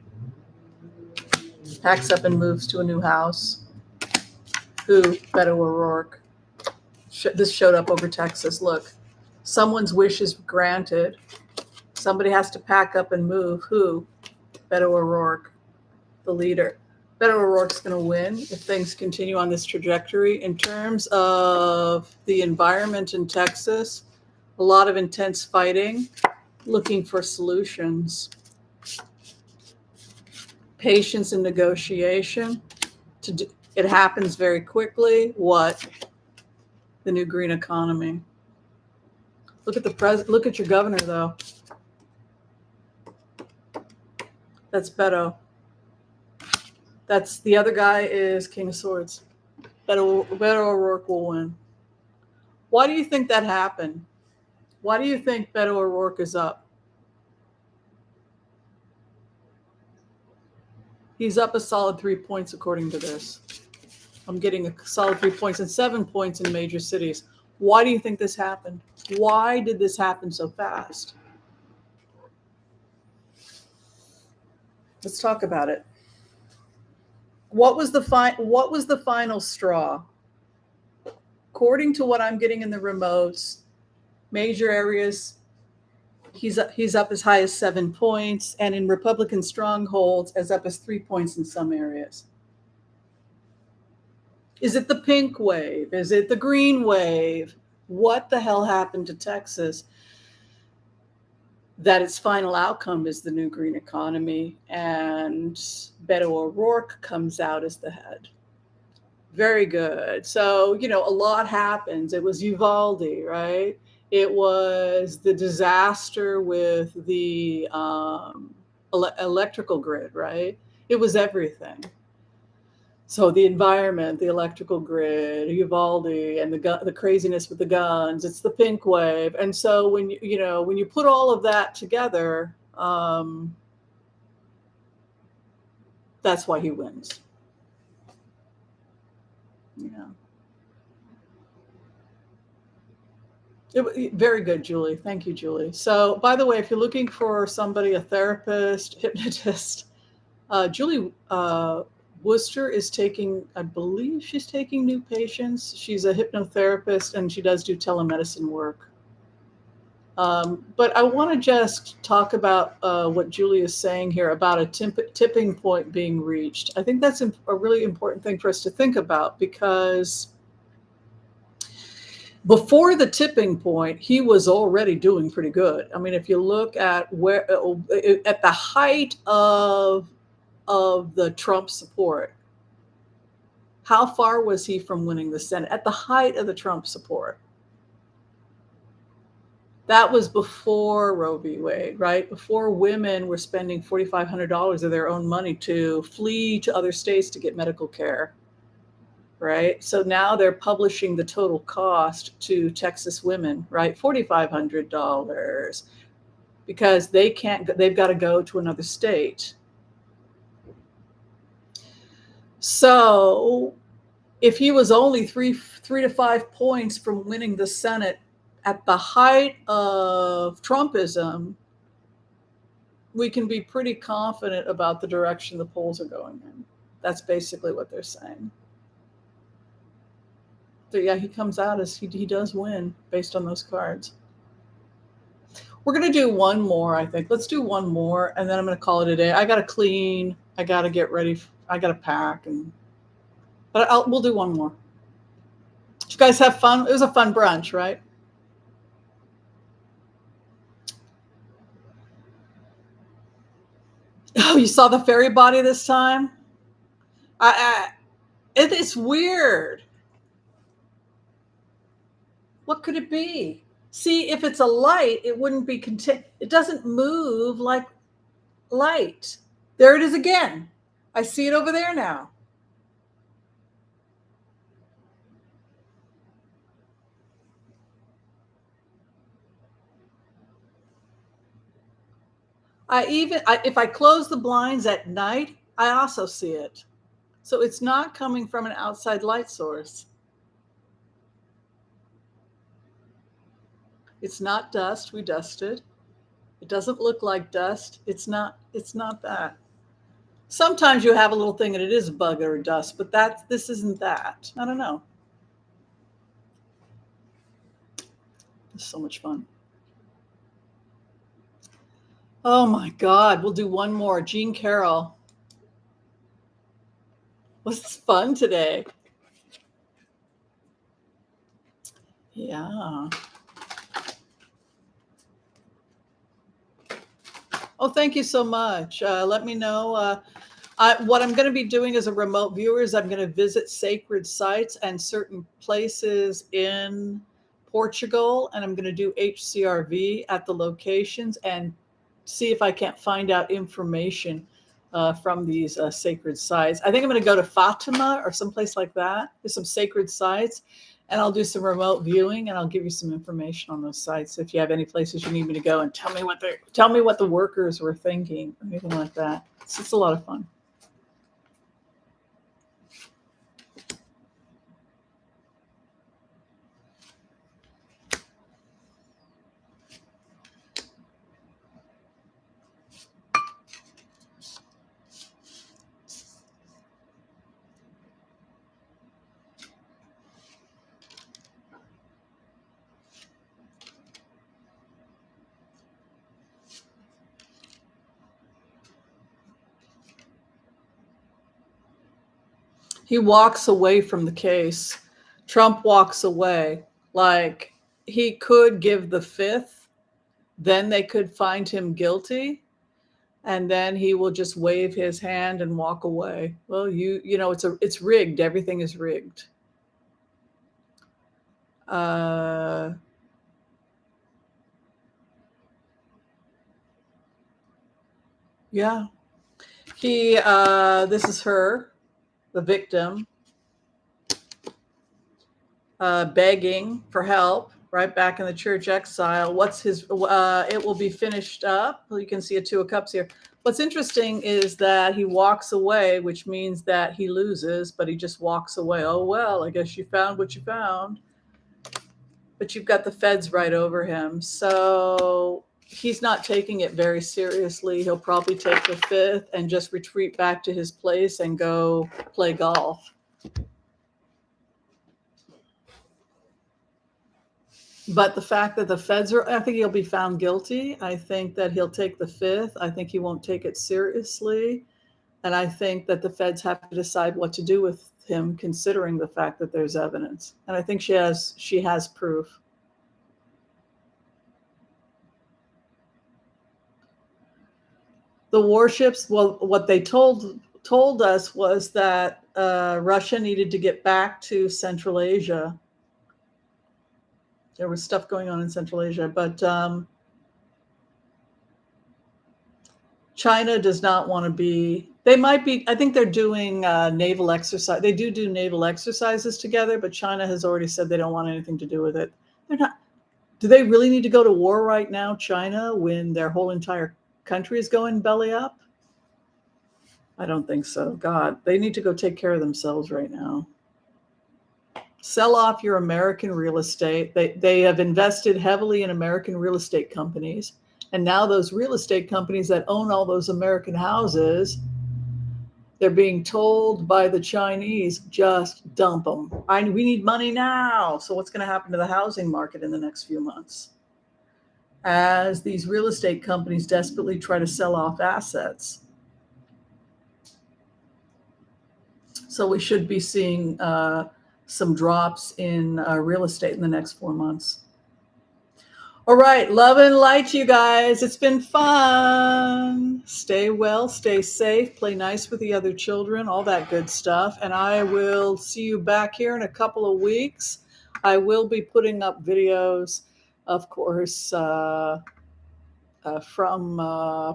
packs up and moves to a new house. Who? Beto O'Rourke. This showed up over Texas. Look, someone's wish is granted. Somebody has to pack up and move. Who? Beto O'Rourke, the leader. Beto O'Rourke's going to win if things continue on this trajectory. In terms of the environment in Texas, a lot of intense fighting, looking for solutions. Patience and negotiation. It happens very quickly. What? The new green economy. Look at your governor, though. That's Beto. That's the other guy is King of Swords. Beto O'Rourke will win. Why do you think that happened? Why do you think Beto O'Rourke is up? He's up a solid 3 points according to this. I'm getting a solid 3 points and 7 points in major cities. Why do you think this happened? Why did this happen so fast? Let's talk about it. What was the final straw? According to what I'm getting in the remotes, major areas, he's up as high as 7 points, and in Republican strongholds, as up as 3 points in some areas. Is it the pink wave? Is it the green wave? What the hell happened to Texas that its final outcome is the new green economy, and Beto O'Rourke comes out as the head? Very good. So, a lot happens. It was Uvalde, right? It was the disaster with the electrical grid, right? It was everything. So the environment, the electrical grid, Uvalde, and the craziness with the guns, it's the pink wave. And so when you put all of that together, that's why he wins. Yeah. Very good, Julie. Thank you, Julie. So, by the way, if you're looking for somebody, a therapist, hypnotist, Julie Worcester is I believe she's taking new patients. She's a hypnotherapist, and she does do telemedicine work. But I want to just talk about what Julie is saying here about a tipping point being reached. I think that's a really important thing for us to think about, because before the tipping point, he was already doing pretty good. I mean, if you look at at the height of the Trump support, how far was he from winning the Senate? At the height of the Trump support. That was before Roe v. Wade, right? Before women were spending $4,500 of their own money to flee to other states to get medical care, right? So now they're publishing the total cost to Texas women, right? $4,500, because they've got to go to another state. So if he was only three to 5 points from winning the Senate at the height of Trumpism, we can be pretty confident about the direction the polls are going in. That's basically what they're saying. So yeah, he comes out as he does win based on those cards. We're going to do one more, I think. Let's do one more, and then I'm going to call it a day. I got to clean. I got to get ready. I got to pack. But we'll do one more. Did you guys have fun? It was a fun brunch, right? Oh, you saw the fairy body this time? It is weird. What could it be? See, if it's a light, it wouldn't be it doesn't move like light. There it is again. I see it over there now. If I close the blinds at night, I also see it. So it's not coming from an outside light source. It's not dust. We dusted. It doesn't look like dust. It's not that. Sometimes you have a little thing and it is bug or dust, but this isn't that. I don't know. It's so much fun. Oh my God. We'll do one more. Jean Carroll. Was this fun today? Yeah. Oh, thank you so much. Let me know. What I'm going to be doing as a remote viewer is I'm going to visit sacred sites and certain places in Portugal, and I'm going to do HCRV at the locations and see if I can't find out information from these sacred sites. I think I'm going to go to Fatima or someplace like that. There's some sacred sites, and I'll do some remote viewing, and I'll give you some information on those sites if you have any places you need me to go, and tell me what the workers were thinking, or anything like that. It's a lot of fun. He walks away from the case. Trump walks away. Like, he could give the fifth, then they could find him guilty, and then he will just wave his hand and walk away. Well, it's rigged. Everything is rigged. Uh, yeah. This is her, the victim, begging for help, right back in the church exile. It will be finished up. You can see a Two of Cups here. What's interesting is that he walks away, which means that he loses, but he just walks away. Oh, well, I guess you found what you found. But you've got the feds right over him. So he's not taking it very seriously. He'll probably take the fifth and just retreat back to his place and go play golf. But the fact that the feds I think he'll be found guilty. I think that he'll take the fifth. I think he won't take it seriously. And I think that the feds have to decide what to do with him, considering the fact that there's evidence. And I think she has proof. The warships, well, what they told us was that Russia needed to get back to Central Asia. There was stuff going on in Central Asia, but China does not want to be. They might be. I think they're doing naval exercise. They do naval exercises together, but China has already said they don't want anything to do with it. They're not. Do they really need to go to war right now, China, when their whole entire country is going belly up? I don't think so. God, they need to go take care of themselves right now. Sell off your American real estate. They have invested heavily in American real estate companies. And now those real estate companies that own all those American houses, they're being told by the Chinese, just dump them. We need money now. So what's going to happen to the housing market in the next few months? As these real estate companies desperately try to sell off assets. So we should be seeing some drops in real estate in the next 4 months. All right, love and light to you guys. It's been fun. Stay well, stay safe, play nice with the other children, all that good stuff. And I will see you back here in a couple of weeks. I will be putting up videos, of course, from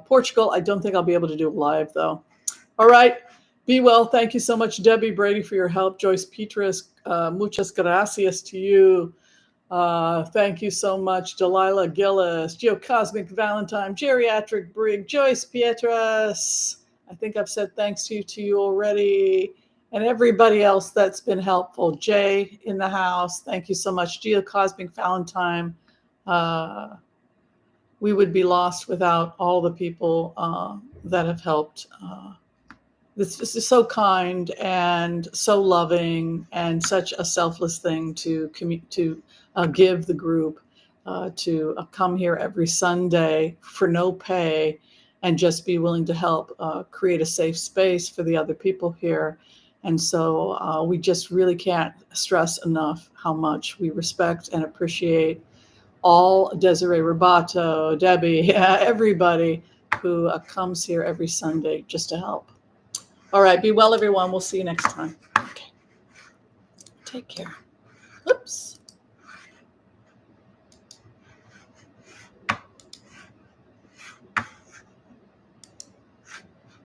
Portugal. I don't think I'll be able to do it live, though. All right. Be well. Thank you so much, Debbie Brady, for your help. Joyce Petras, muchas gracias to you. Thank you so much, Delilah Gillis, Geocosmic Valentine, Geriatric Brig, Joyce Pietras. I think I've said thanks to you already. And everybody else that's been helpful. Jay in the house, thank you so much. Geocosmic Valentine. We would be lost without all the people that have helped. This is so kind and so loving and such a selfless thing to give the group, to come here every Sunday for no pay and just be willing to help create a safe space for the other people here. And so we just really can't stress enough how much we respect and appreciate all Desiree Robato, Debbie, everybody who comes here every Sunday just to help. All right, be well, everyone. We'll see you next time. Okay. Take care. Oops.